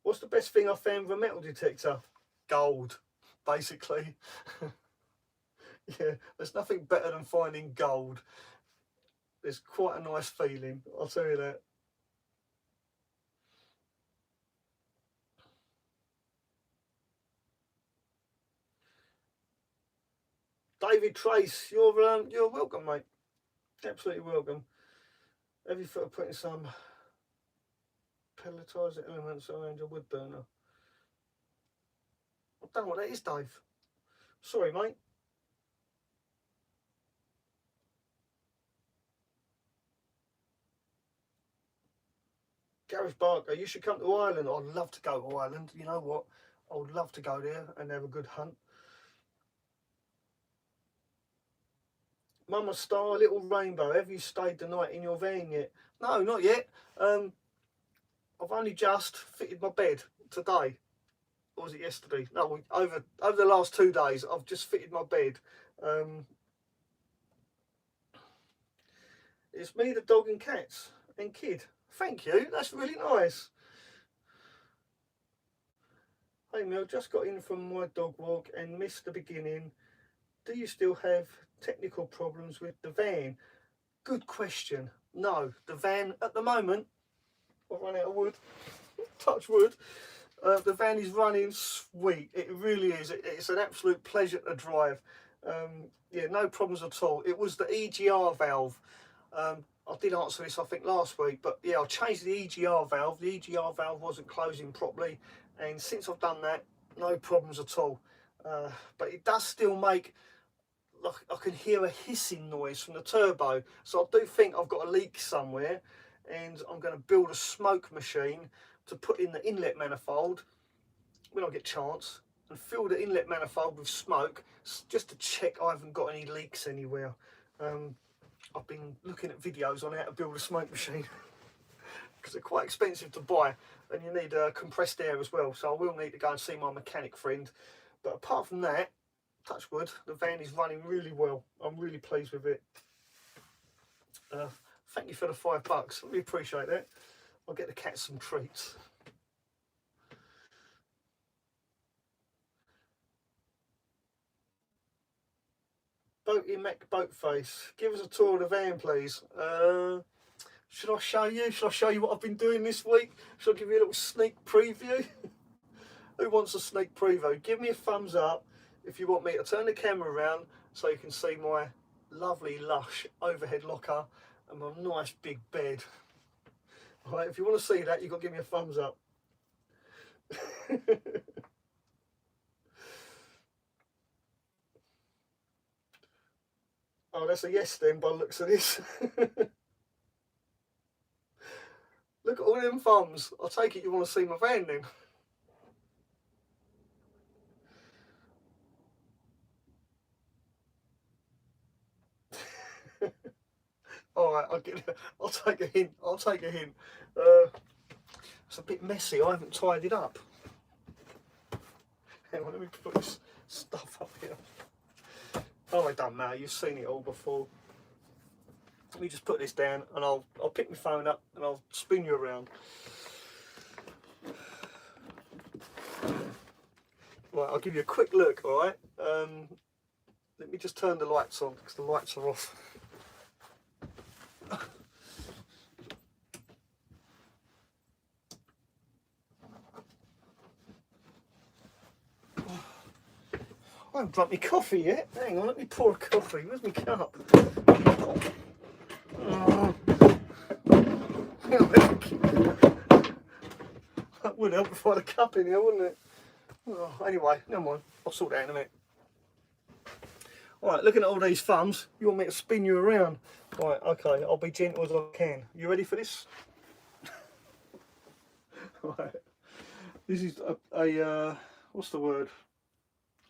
What's the best thing I found with a metal detector? Gold, basically. Yeah, there's nothing better than finding gold. It's quite a nice feeling, I'll tell you that. David Trace, you're welcome, mate. Absolutely welcome. Have you thought of putting some pelletizer elements around your wood burner? I don't know what that is, Dave. Sorry, mate. Gareth Barker, you should come to Ireland. I'd love to go to Ireland. You know what? I would love to go there and have a good hunt. Mama Star, Little Rainbow, have you stayed the night in your van yet? No, not yet. I've only just fitted my bed today. Or was it yesterday? No, over the last 2 days, I've just fitted my bed. It's me, the dog and cats and kid. Thank you, that's really nice. Hey Mel, just got in from my dog walk and missed the beginning. Do you still have technical problems with the van? Good question. No, the van at the moment, I've run out of wood, touch wood. The van is running sweet. It really is. It's an absolute pleasure to drive. Yeah, no problems at all. It was the EGR valve. I did answer this, I think, last week, but yeah, I changed the EGR valve. The EGR valve wasn't closing properly, and since I've done that, no problems at all. But it does still make, like, I can hear a hissing noise from the turbo, so I do think I've got a leak somewhere, and I'm going to build a smoke machine to put in the inlet manifold when I get a chance, and fill the inlet manifold with smoke just to check I haven't got any leaks anywhere. I've been looking at videos on how to build a smoke machine because they're quite expensive to buy, and you need compressed air as well, so I will need to go and see my mechanic friend. But apart from that, touch wood, the van is running really well. I'm really pleased with it. Thank you for the $5. I really appreciate that. I'll get the cats some treats. Boaty Mac Boatface, give us a tour of the van, please. Should I show you? Should I show you what I've been doing this week? Should I give you a little sneak preview? Who wants a sneak preview? Give me a thumbs up if you want me to turn the camera around so you can see my lovely, lush overhead locker and my nice big bed. All right, if you want to see that, you've got to give me a thumbs up. Oh, that's a yes then by the looks of this. Look at all them thumbs. I take it you want to see my van then. All right, I'll take a hint. I'll take a hint. It's a bit messy. I haven't tied it up. Hang on, let me put this stuff up here. Oh, it doesn't matter. You've seen it all before. Let me just put this down, and I'll pick my phone up and I'll spin you around. Right, I'll give you a quick look. All right. Let me just turn the lights on because the lights are off. I haven't drunk my coffee yet. Hang on, let me pour a coffee. Where's my cup? Oh. That would help if I had a cup in here, wouldn't it? Oh, anyway, never mind. I'll sort that out in a minute. Alright, looking at all these thumbs, you want me to spin you around? Right, okay, I'll be gentle as I can. You ready for this? Right. This is a what's the word?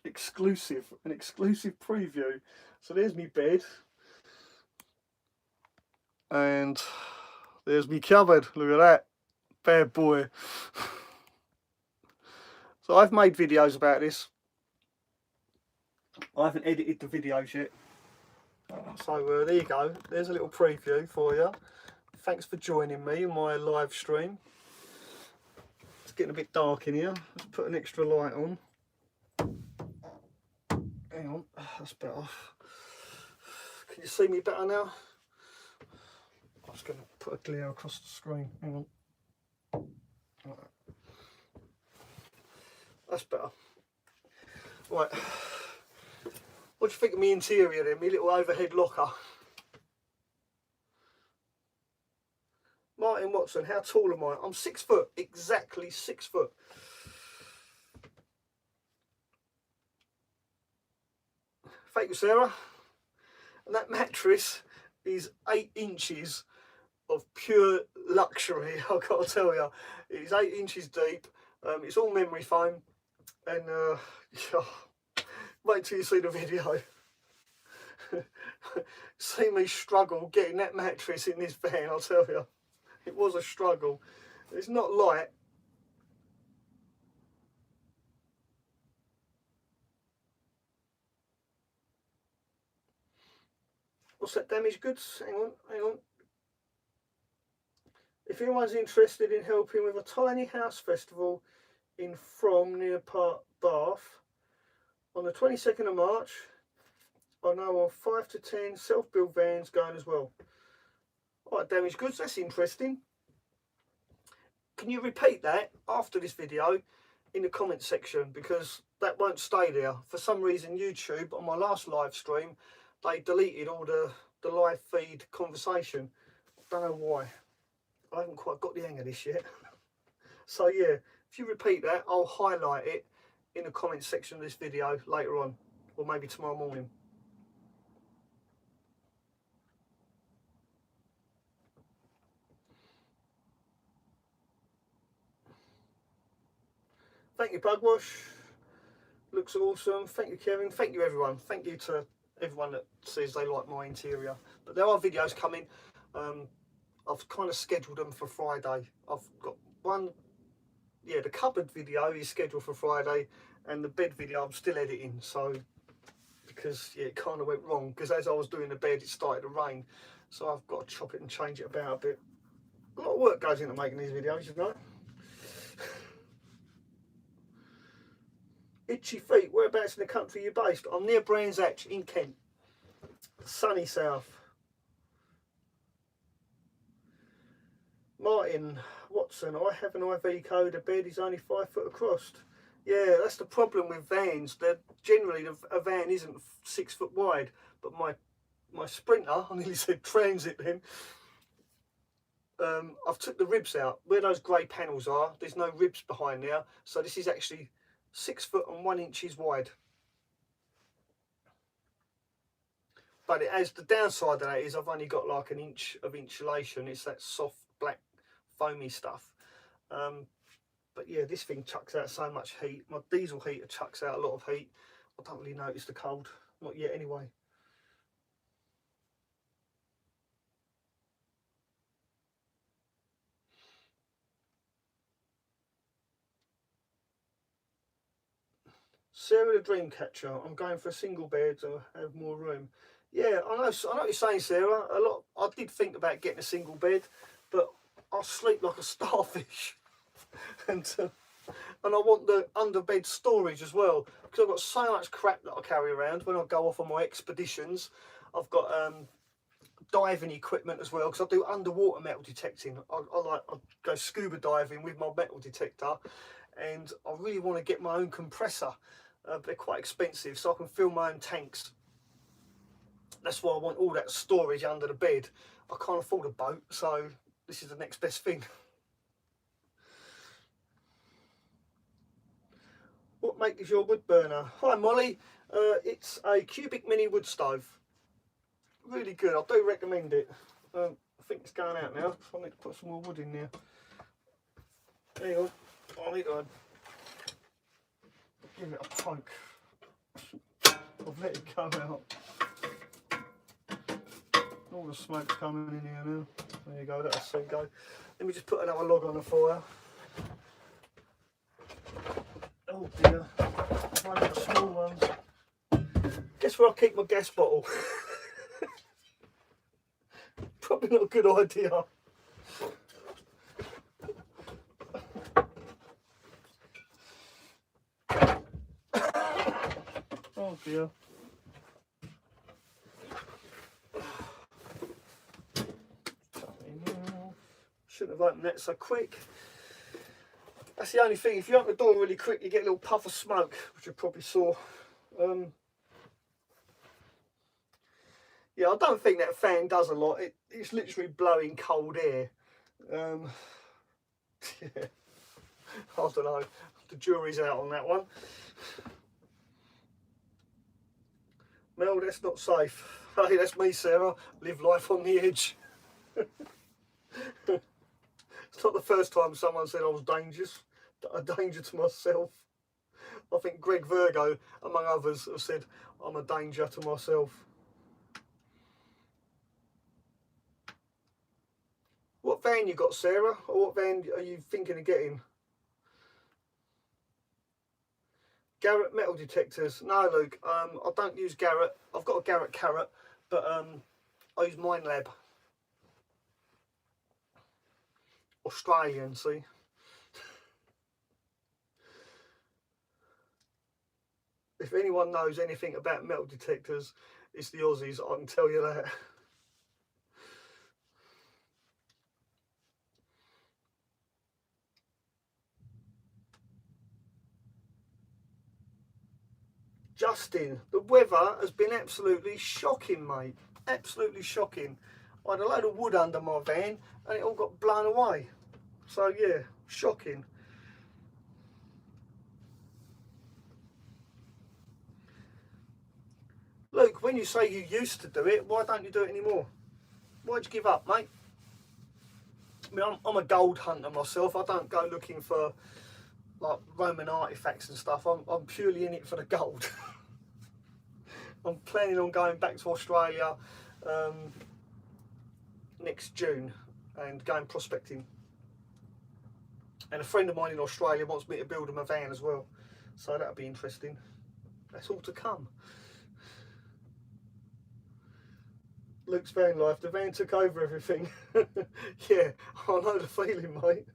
An exclusive preview. So there's me bed. And there's me cupboard. Look at that. Bad boy. So I've made videos about this. I haven't edited the videos yet. So there you go. There's a little preview for you. Thanks for joining me in my live stream. It's getting a bit dark in here. Let's put an extra light on. Hang on, that's better. Can you see me better now? I'm just going to put a glare across the screen. Hang on. Right. That's better. Right. What do you think of me interior then? My little overhead locker. Martin Watson, how tall am I? I'm 6 foot, exactly 6 foot. Thank you, Sarah. And that mattress is 8 inches of pure luxury. I've got to tell you, it's 8 inches deep. It's all memory foam, and wait till you see the video. See me struggle getting that mattress in this van. I'll tell you, it was a struggle. It's not light. What's that, damaged goods? Hang on. If anyone's interested in helping with a tiny house festival in From near Bath on the 22nd of March, I know of 5 to 10 self-built vans going as well. Alright, damaged goods, that's interesting. Can you repeat that after this video in the comment section, because that won't stay there. For some reason YouTube, on my last live stream, they deleted all the live feed conversation. Don't know why. I haven't quite got the hang of this yet. So yeah, if you repeat that, I'll highlight it in the comment section of this video later on, or maybe tomorrow morning. Thank you, Bugwash. Looks awesome. Thank you, Kevin. Thank you, everyone. Thank you to everyone that says they like my interior. But there are videos coming. I've kind of scheduled them for Friday. I've got one, yeah, the cupboard video is scheduled for Friday, and the bed video I'm still editing. So, because yeah, it kind of went wrong, because as I was doing the bed, it started to rain. So I've got to chop it and change it about a bit. A lot of work goes into making these videos, you know. Itchy feet, whereabouts in the country are you based? I'm near Brands Hatch in Kent. Sunny south. Martin Watson, I have an IV code, the bed is only 5 foot across. Yeah, that's the problem with vans. They're generally, a van isn't 6 foot wide, but my Sprinter, I nearly said Transit then, I've took the ribs out. Where those grey panels are, there's no ribs behind there, so this is actually 6 foot and 1 inch wide. But it has, the downside of that is I've only got like 1 inch of insulation. It's that soft black foamy stuff. But yeah, this thing chucks out so much heat. My diesel heater chucks out a lot of heat. I don't really notice the cold, not yet anyway. Sarah the Dreamcatcher, I'm going for a single bed to have more room. Yeah, I know what you're saying, Sarah. I did think about getting a single bed, but I sleep like a starfish. and I want the underbed storage as well, because I've got so much crap that I carry around when I go off on my expeditions. I've got diving equipment as well, because I do underwater metal detecting. I go scuba diving with my metal detector, and I really want to get my own compressor. But they're quite expensive, so I can fill my own tanks. That's why I want all that storage under the bed. I can't afford a boat, so this is the next best thing. What make is your wood burner? Hi Molly, it's a cubic mini wood stove. Really good, I do recommend it. I think it's going out now, so I need to put some more wood in there. Hang on, I need to give it a poke. I've let it come out. All the smoke's coming in here now. There you go, that'll soon go. Let me just put another log on the fire. Oh dear, one of the small ones. Guess where I keep my gas bottle? Probably not a good idea. Oh dear. Shouldn't have opened that so quick. That's the only thing, if you open the door really quick you get a little puff of smoke, which you probably saw. Yeah, I don't think that fan does a lot. It's literally blowing cold air. Yeah. I don't know, the jury's out on that one. Mel, that's not safe. Hey, that's me, Sarah. Live life on the edge. It's not the first time someone said I was dangerous, a danger to myself. I think Greg Virgo, among others, have said I'm a danger to myself. What van you got, Sarah? Or what van are you thinking of getting? Garrett metal detectors. No, Luke, I don't use Garrett. I've got a Garrett Carrot, but I use Minelab. Australian, see? If anyone knows anything about metal detectors, it's the Aussies, I can tell you that. Justin, the weather has been absolutely shocking, mate. Absolutely shocking. I had a load of wood under my van and it all got blown away. So yeah, shocking. Luke, when you say you used to do it, why don't you do it anymore? Why'd you give up, mate? I mean, I'm a gold hunter myself. I don't go looking for like Roman artifacts and stuff. I'm purely in it for the gold. I'm planning on going back to Australia next June and going prospecting. And a friend of mine in Australia wants me to build him a van as well. So that'll be interesting. That's all to come. Luke's van life, the van took over everything. Yeah, I know the feeling, mate.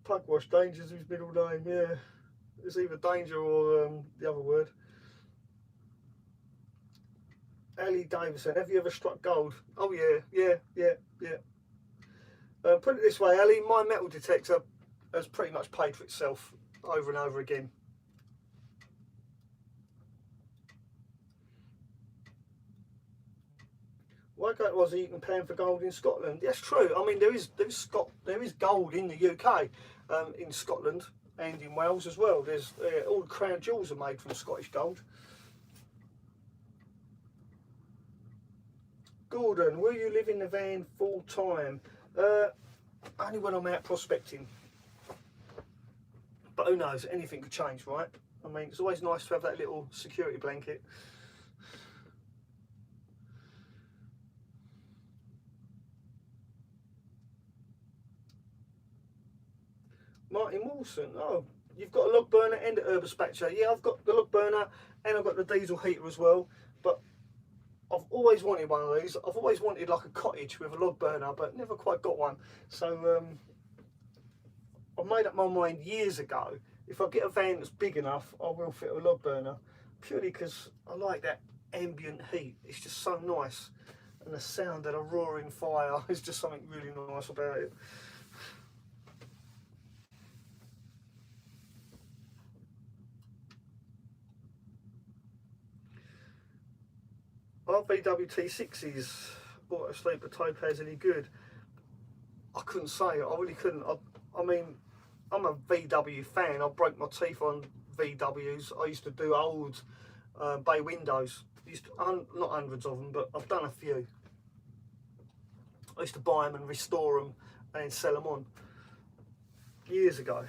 Pugwash, danger's his middle name, yeah. It's either danger or the other word. Ali Davison, have you ever struck gold? Oh yeah. Put it this way, Ali, my metal detector has pretty much paid for itself over and over again. Why can't Aussie you can pay for gold in Scotland? That's true. I mean, there is gold in the UK, in Scotland and in Wales as well. There's all the crown jewels are made from Scottish gold. Gordon, will you live in the van full time? Only when I'm out prospecting. But who knows? Anything could change, right? I mean, it's always nice to have that little security blanket. Martin Wilson. Oh, you've got a log burner and a herbospatcher. Yeah, I've got the log burner and I've got the diesel heater as well. But I've always wanted one of these. I've always wanted like a cottage with a log burner, but never quite got one. So I made up my mind years ago. If I get a van that's big enough, I will fit a log burner. Purely because I like that ambient heat. It's just so nice. And the sound of a roaring fire is just something really nice about it. Are VW T6s auto sleeper Topaz any good? I couldn't say. I really couldn't. I mean, I'm a VW fan. I broke my teeth on VWs. I used to do old bay windows. Not hundreds of them, but I've done a few. I used to buy them and restore them and sell them on years ago.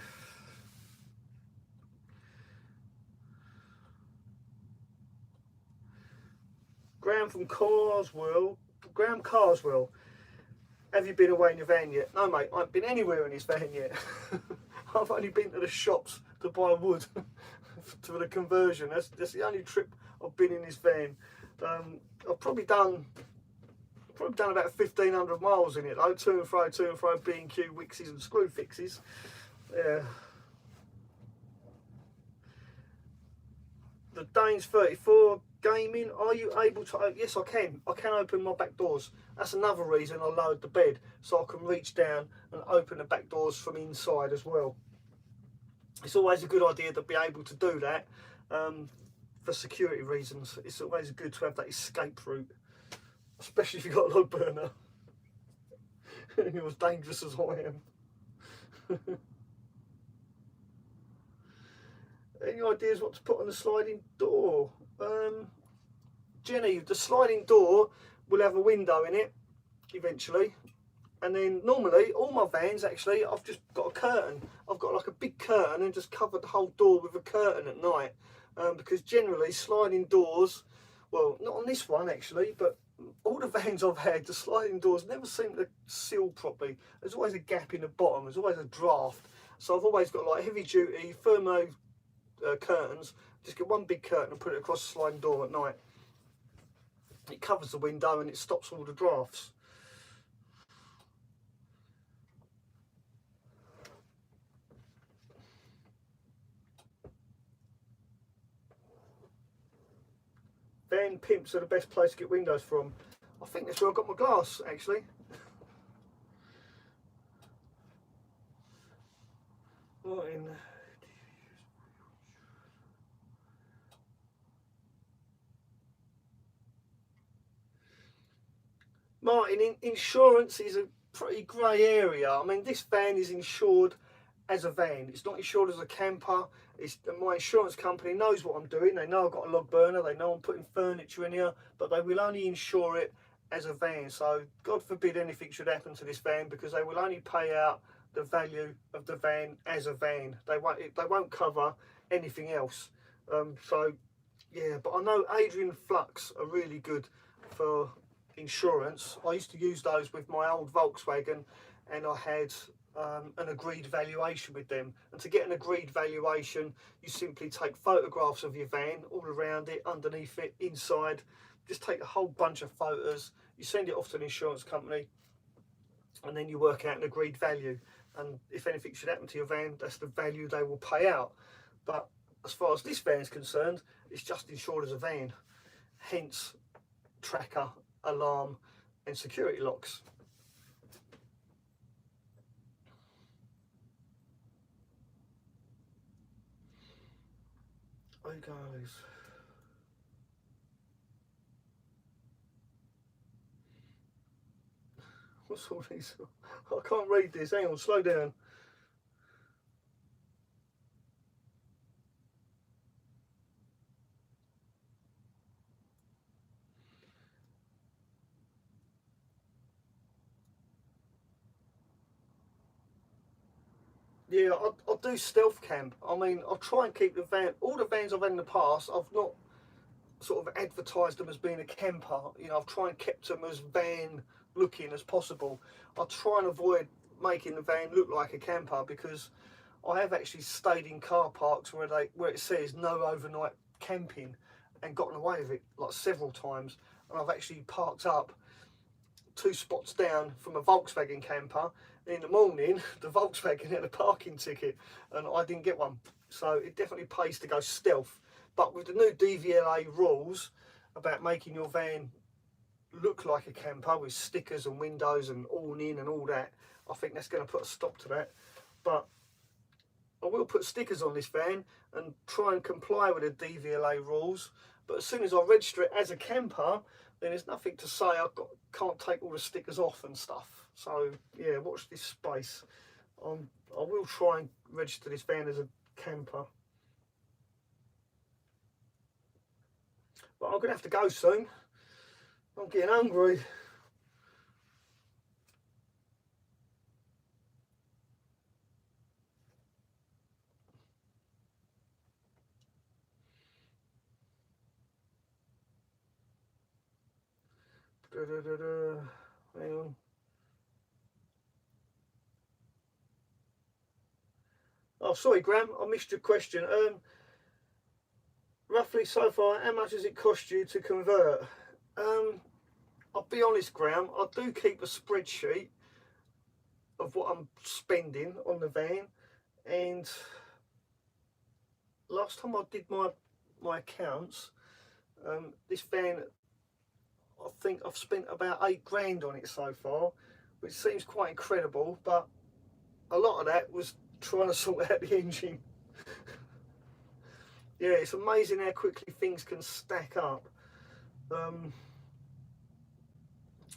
Graham from Carswell. Graham Carswell. Have you been away in your van yet? No, mate, I haven't been anywhere in his van yet. I've only been to the shops to buy wood for the conversion. That's the only trip I've been in his van. I've probably done about 1,500 miles in it though, to and fro, B&Q, wixes and screw fixes. Yeah. The Danes 34 gaming, are you able to open? Yes, I can open my back doors. That's another reason I lowered the bed, so I can reach down and open the back doors from inside as well. It's always a good idea to be able to do that for security reasons. It's always good to have that escape route, especially if you've got a log burner. You're as dangerous as I am. Any ideas what to put on the sliding door? Jenny, the sliding door will have a window in it eventually, and then normally all my vans actually I've just got a curtain. I've got like a big curtain and just covered the whole door with a curtain at night, because generally sliding doors, well, not on this one actually, but all the vans I've had, the sliding doors never seem to seal properly. There's always a gap in the bottom, there's always a draft, so I've always got like heavy duty thermo curtains. Just get one big curtain and put it across the sliding door at night. It covers the window and it stops all the drafts. Van pimps are the best place to get windows from. I think that's where I got my glass actually. Martin. Martin, insurance is a pretty grey area. I mean, this van is insured as a van. It's not insured as a camper. My insurance company knows what I'm doing. They know I've got a log burner. They know I'm putting furniture in here, but they will only insure it as a van. So God forbid anything should happen to this van, because they will only pay out the value of the van as a van. They won't cover anything else. So yeah, but I know Adrian Flux are really good for insurance. I used to use those with my old Volkswagen, and I had an agreed valuation with them. And to get an agreed valuation, you simply take photographs of your van, all around it, underneath it, inside. Just take a whole bunch of photos, you send it off to an insurance company, and then you work out an agreed value. And if anything should happen to your van, that's the value they will pay out. But as far as this van is concerned, it's just insured as a van, hence tracker, alarm and security locks. Hey guys, what's all these? I can't read this. Hang on, slow down. Yeah, I'll do stealth camp. I mean, I'll try and keep the van, all the vans I've had in the past, I've not sort of advertised them as being a camper. You know, I've tried and kept them as van looking as possible. I try and avoid making the van look like a camper, because I have actually stayed in car parks where it says no overnight camping, and gotten away with it like several times. And I've actually parked up 2 spots down from a Volkswagen camper. And in the morning, the Volkswagen had a parking ticket, and I didn't get one. So it definitely pays to go stealth. But with the new DVLA rules about making your van look like a camper with stickers and windows and awning and all that, I think that's going to put a stop to that. But I will put stickers on this van and try and comply with the DVLA rules. But as soon as I register it as a camper, then there's nothing to say can't take all the stickers off and stuff. So yeah, watch this space. I will try and register this van as a camper. But I'm going to have to go soon. I'm getting hungry. Hang on. Oh, sorry, Graham, I missed your question. Roughly so far, how much does it cost you to convert? I'll be honest, Graham, I do keep a spreadsheet of what I'm spending on the van, and last time I did my accounts, this van, I think I've spent about £8 on it so far, which seems quite incredible, but a lot of that was trying to sort out the engine. Yeah, it's amazing how quickly things can stack up.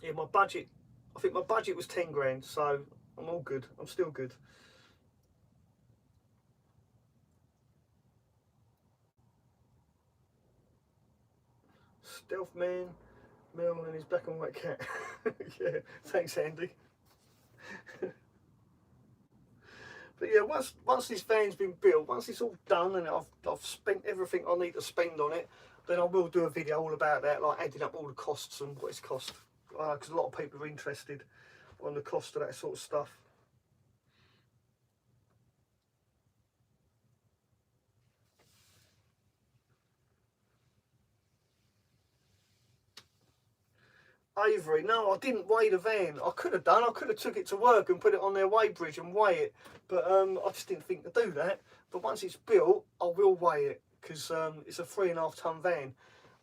Yeah, my budget, I think my budget was 10 grand, so I'm all good. I'm still good. Stealth man, Mel and his black and white cat. Yeah, thanks, Andy. But yeah, once this van's been built, once it's all done and I've spent everything I need to spend on it, then I will do a video all about that, like adding up all the costs and what it's cost, because a lot of people are interested on the cost of that sort of stuff. Avery, no, I didn't weigh the van. I could have done. I could have took it to work and put it on their weigh bridge and weigh it, but I just didn't think to do that. But once it's built, I will weigh it, because it's a 3.5 ton van.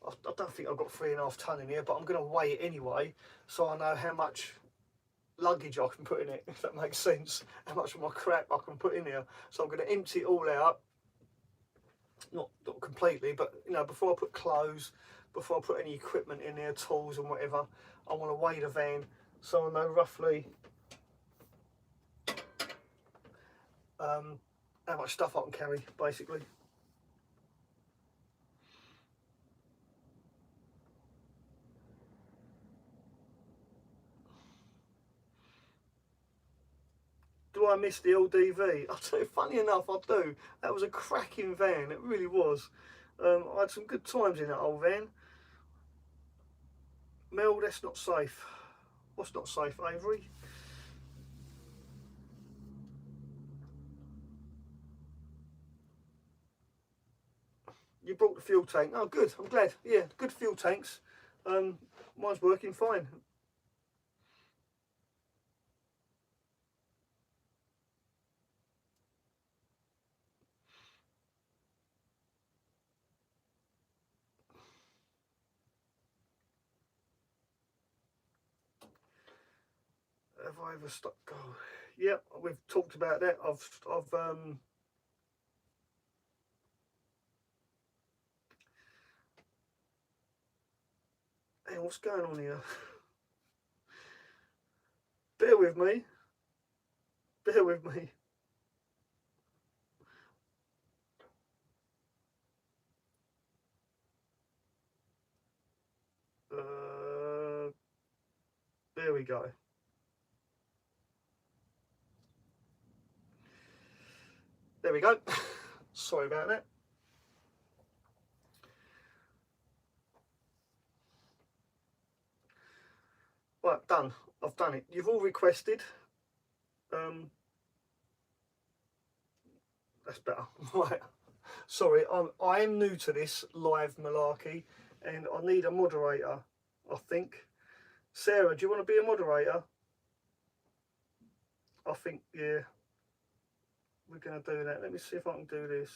I don't think I've got 3.5 ton in here, but I'm going to weigh it anyway, so I know how much luggage I can put in it, if that makes sense. How much of my crap I can put in here. So I'm going to empty it all out. Not completely, but you know, before I put clothes, before I put any equipment in there, tools and whatever, I want to weigh the van so I know roughly how much stuff I can carry, basically. Do I miss the LDV? I do. Funny enough, I do. That was a cracking van. It really was. I had some good times in that old van. Mel, that's not safe. What's not safe, Avery? You brought the fuel tank. Oh, good. I'm glad. Yeah, good fuel tanks. Mine's working fine. Have I ever stopped? Oh, yeah, we've talked about that. Hey, what's going on here? Bear with me. Bear with me. There we go. There we go. Sorry about that. Right, done. I've done it. You've all requested. That's better. Right. Sorry, I am new to this live malarkey, and I need a moderator, I think. Sarah, do you want to be a moderator? I think, yeah, we're going to do that. Let me see if I can do this.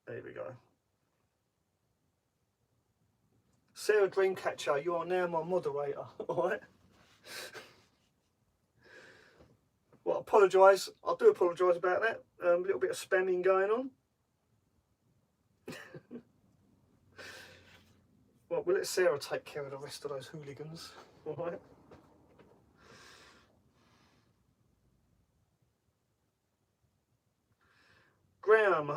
There we go. Sarah Dreamcatcher, you are now my moderator, all right? Well, I apologise. I do apologise about that. A little bit of spamming going on. Well, we'll let Sarah take care of the rest of those hooligans, all right? Graham,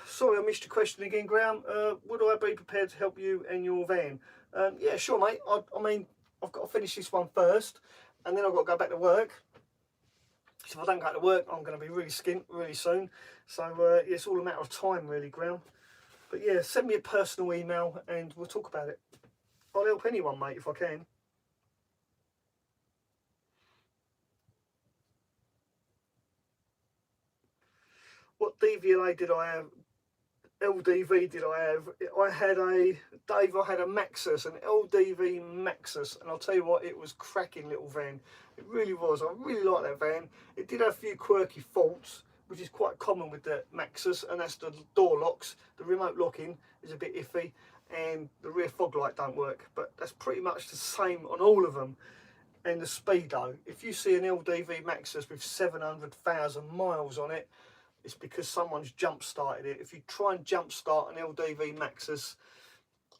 sorry I missed your question again, Graham. Would I be prepared to help you and your van? Yeah, sure, mate. I mean, I've got to finish this one first, and then I've got to go back to work. So if I don't go to work, I'm going to be really skint really soon. So it's all a matter of time, really, Graham. But yeah, send me a personal email and we'll talk about it. I'll help anyone, mate, if I can. What DVLA did I have? LDV did I have? I had a Maxus, an LDV Maxus, and I'll tell you what, it was cracking little van. It really was. I really like that van. It did have a few quirky faults, which is quite common with the Maxus, and that's the door locks. The remote locking is a bit iffy, and the rear fog light don't work, but that's pretty much the same on all of them. And the speedo, if you see an LDV Maxus with 700,000 miles on it, it's because someone's jump started it. If you try and jump start an LDV Maxus,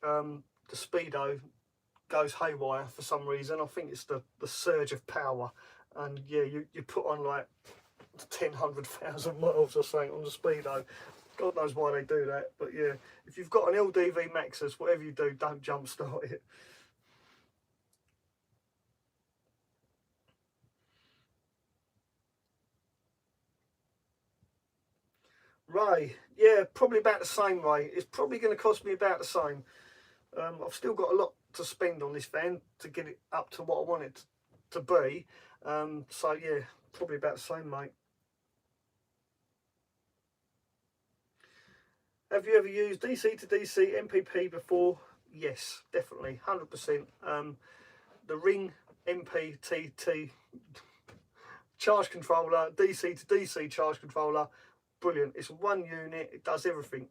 the speedo goes haywire for some reason. I think it's the surge of power, and yeah, you put on like 100,000 miles or something on the speedo. God knows why they do that, but yeah, if you've got an LDV Maxus, whatever you do, don't jump start it. Ray, yeah, probably about the same, Ray. It's probably going to cost me about the same. I've still got a lot to spend on this van to get it up to what I want it to be. So yeah, probably about the same, mate. Have you ever used DC to DC MPP before? Yes, definitely, 100%. The Ring MPTT charge controller, DC to DC charge controller, brilliant. It's one unit, it does everything.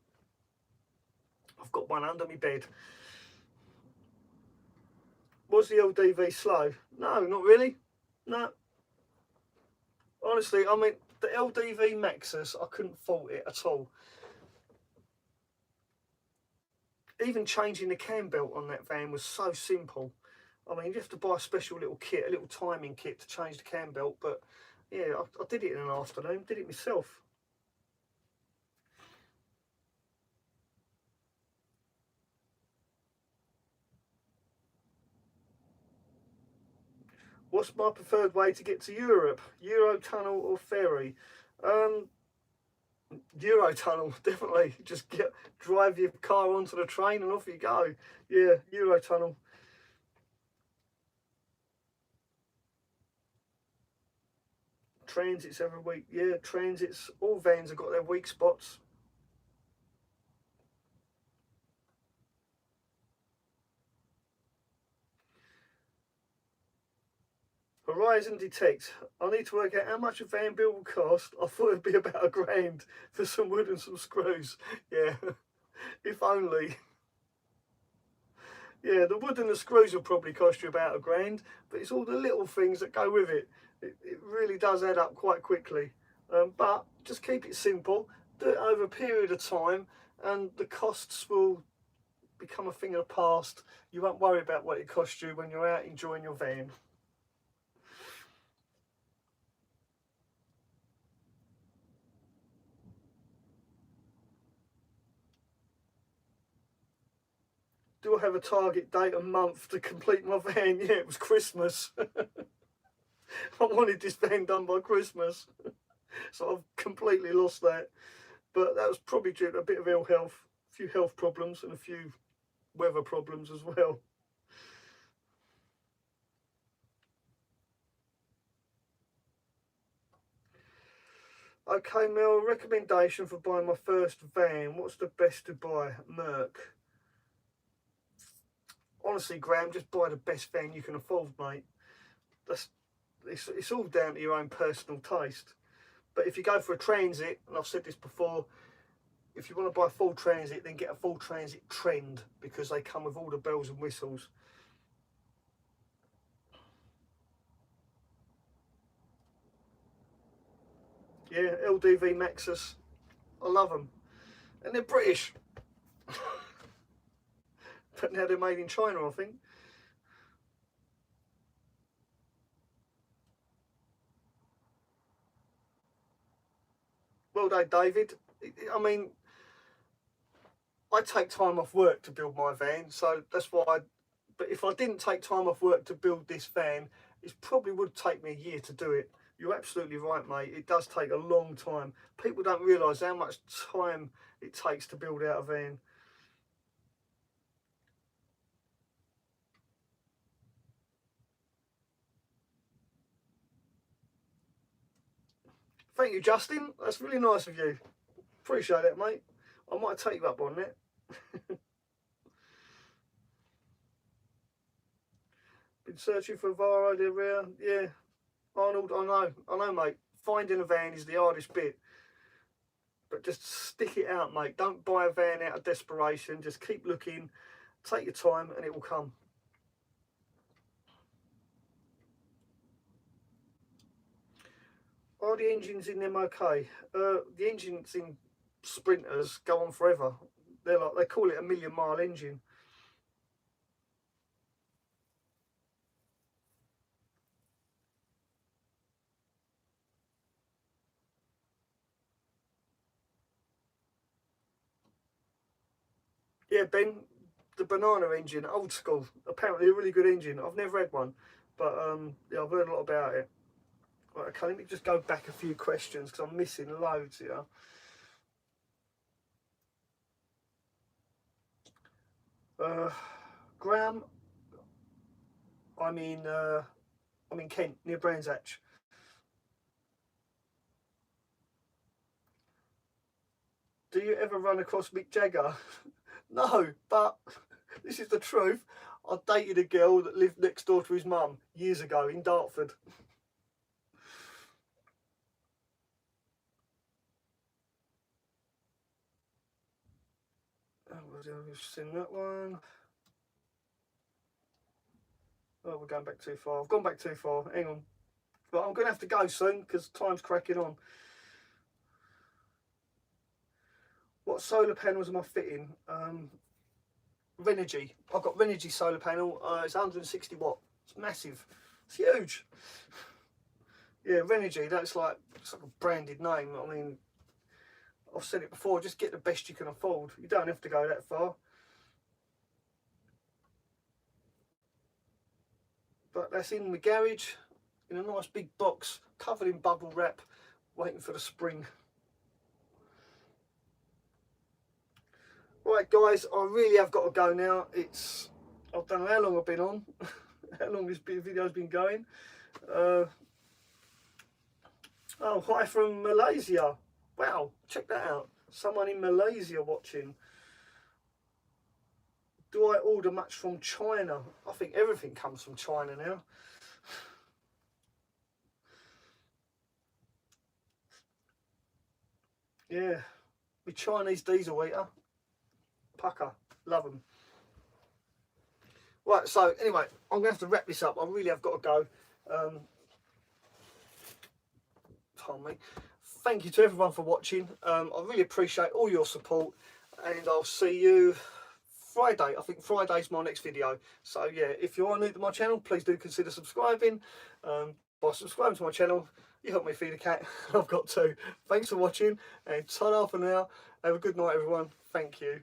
I've got one under my bed. Was the LDV slow? No, not really. No. Honestly, I mean, the LDV Maxus, I couldn't fault it at all. Even changing the cam belt on that van was so simple. I mean, you have to buy a special little kit, a little timing kit to change the cam belt, but yeah, I did it in an afternoon, did it myself. What's my preferred way to get to Europe? Eurotunnel or ferry? Eurotunnel, definitely. Just drive your car onto the train and off you go. Yeah, Eurotunnel. Transits every week. Yeah, transits. All vans have got their weak spots. Horizon Detect. I need to work out how much a van build will cost. I thought it'd be about £1,000 for some wood and some screws. Yeah, if only. Yeah, the wood and the screws will probably cost you about £1,000, but it's all the little things that go with it. It really does add up quite quickly. But just keep it simple, do it over a period of time, and the costs will become a thing of the past. You won't worry about what it costs you when you're out enjoying your van. Do I have a target date, a month to complete my van? Yeah, it was Christmas. I wanted this van done by Christmas. So I've completely lost that. But that was probably due to a bit of ill health, a few health problems and a few weather problems as well. Okay, Mel, recommendation for buying my first van. What's the best to buy? Merc. Honestly, Graham, just buy the best van you can afford, mate. It's all down to your own personal taste. But if you go for a transit, and I've said this before, if you want to buy a full transit, then get a full transit trend, because they come with all the bells and whistles. Yeah, LDV Maxus, I love them. And they're British. But now they're made in China, I think. Well done, David. I mean, I take time off work to build my van, so that's why but if I didn't take time off work to build this van, it probably would take me a year to do it. You're absolutely right, mate. It does take a long time. People don't realise how much time it takes to build out a van. Thank you, Justin. That's really nice of you. Appreciate it, mate. I might take you up on that. Been searching for a VAR idea around. Yeah, Arnold, I know, mate. Finding a van is the hardest bit. But just stick it out, mate. Don't buy a van out of desperation. Just keep looking. Take your time and it will come. Are the engines in them okay? The engines in Sprinters go on forever. They call it a 1,000,000 mile engine. Yeah, Ben, the banana engine, old school. Apparently a really good engine. I've never had one, but yeah, I've heard a lot about it. Right, okay, let me just go back a few questions because I'm missing loads here. Graham, I'm in Kent near Brands Hatch. Do you ever run across Mick Jagger? No, but this is the truth. I dated a girl that lived next door to his mum years ago in Dartford. I've seen that one. Oh, we're going back too far. I've gone back too far. Hang on. But I'm going to have to go soon because time's cracking on. What solar panels am I fitting? Renogy. I've got Renogy solar panel. It's 160 watt. It's massive. It's huge. Yeah, Renogy. It's like a branded name. I mean, I've said it before. Just get the best you can afford. You don't have to go that far. But that's in the garage, in a nice big box, covered in bubble wrap, waiting for the spring. Right, guys, I really have got to go now. I don't know how long I've been on, how long this video's been going. Oh, hi from Malaysia. Wow, check that out. Someone in Malaysia watching. Do I order much from China? I think everything comes from China now. Yeah, with Chinese diesel eater. Pucker, love them. Right, so anyway, I'm going to have to wrap this up. I really have got to go. Pardon me. Thank you to everyone for watching. I really appreciate all your support, and I'll see you Friday. I think Friday's my next video. So yeah, if you are new to my channel, please do consider subscribing. By subscribing to my channel, you help me feed a cat. I've got to. Thanks for watching, and ta-ra for now. Have a good night, everyone. Thank you.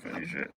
Finish it.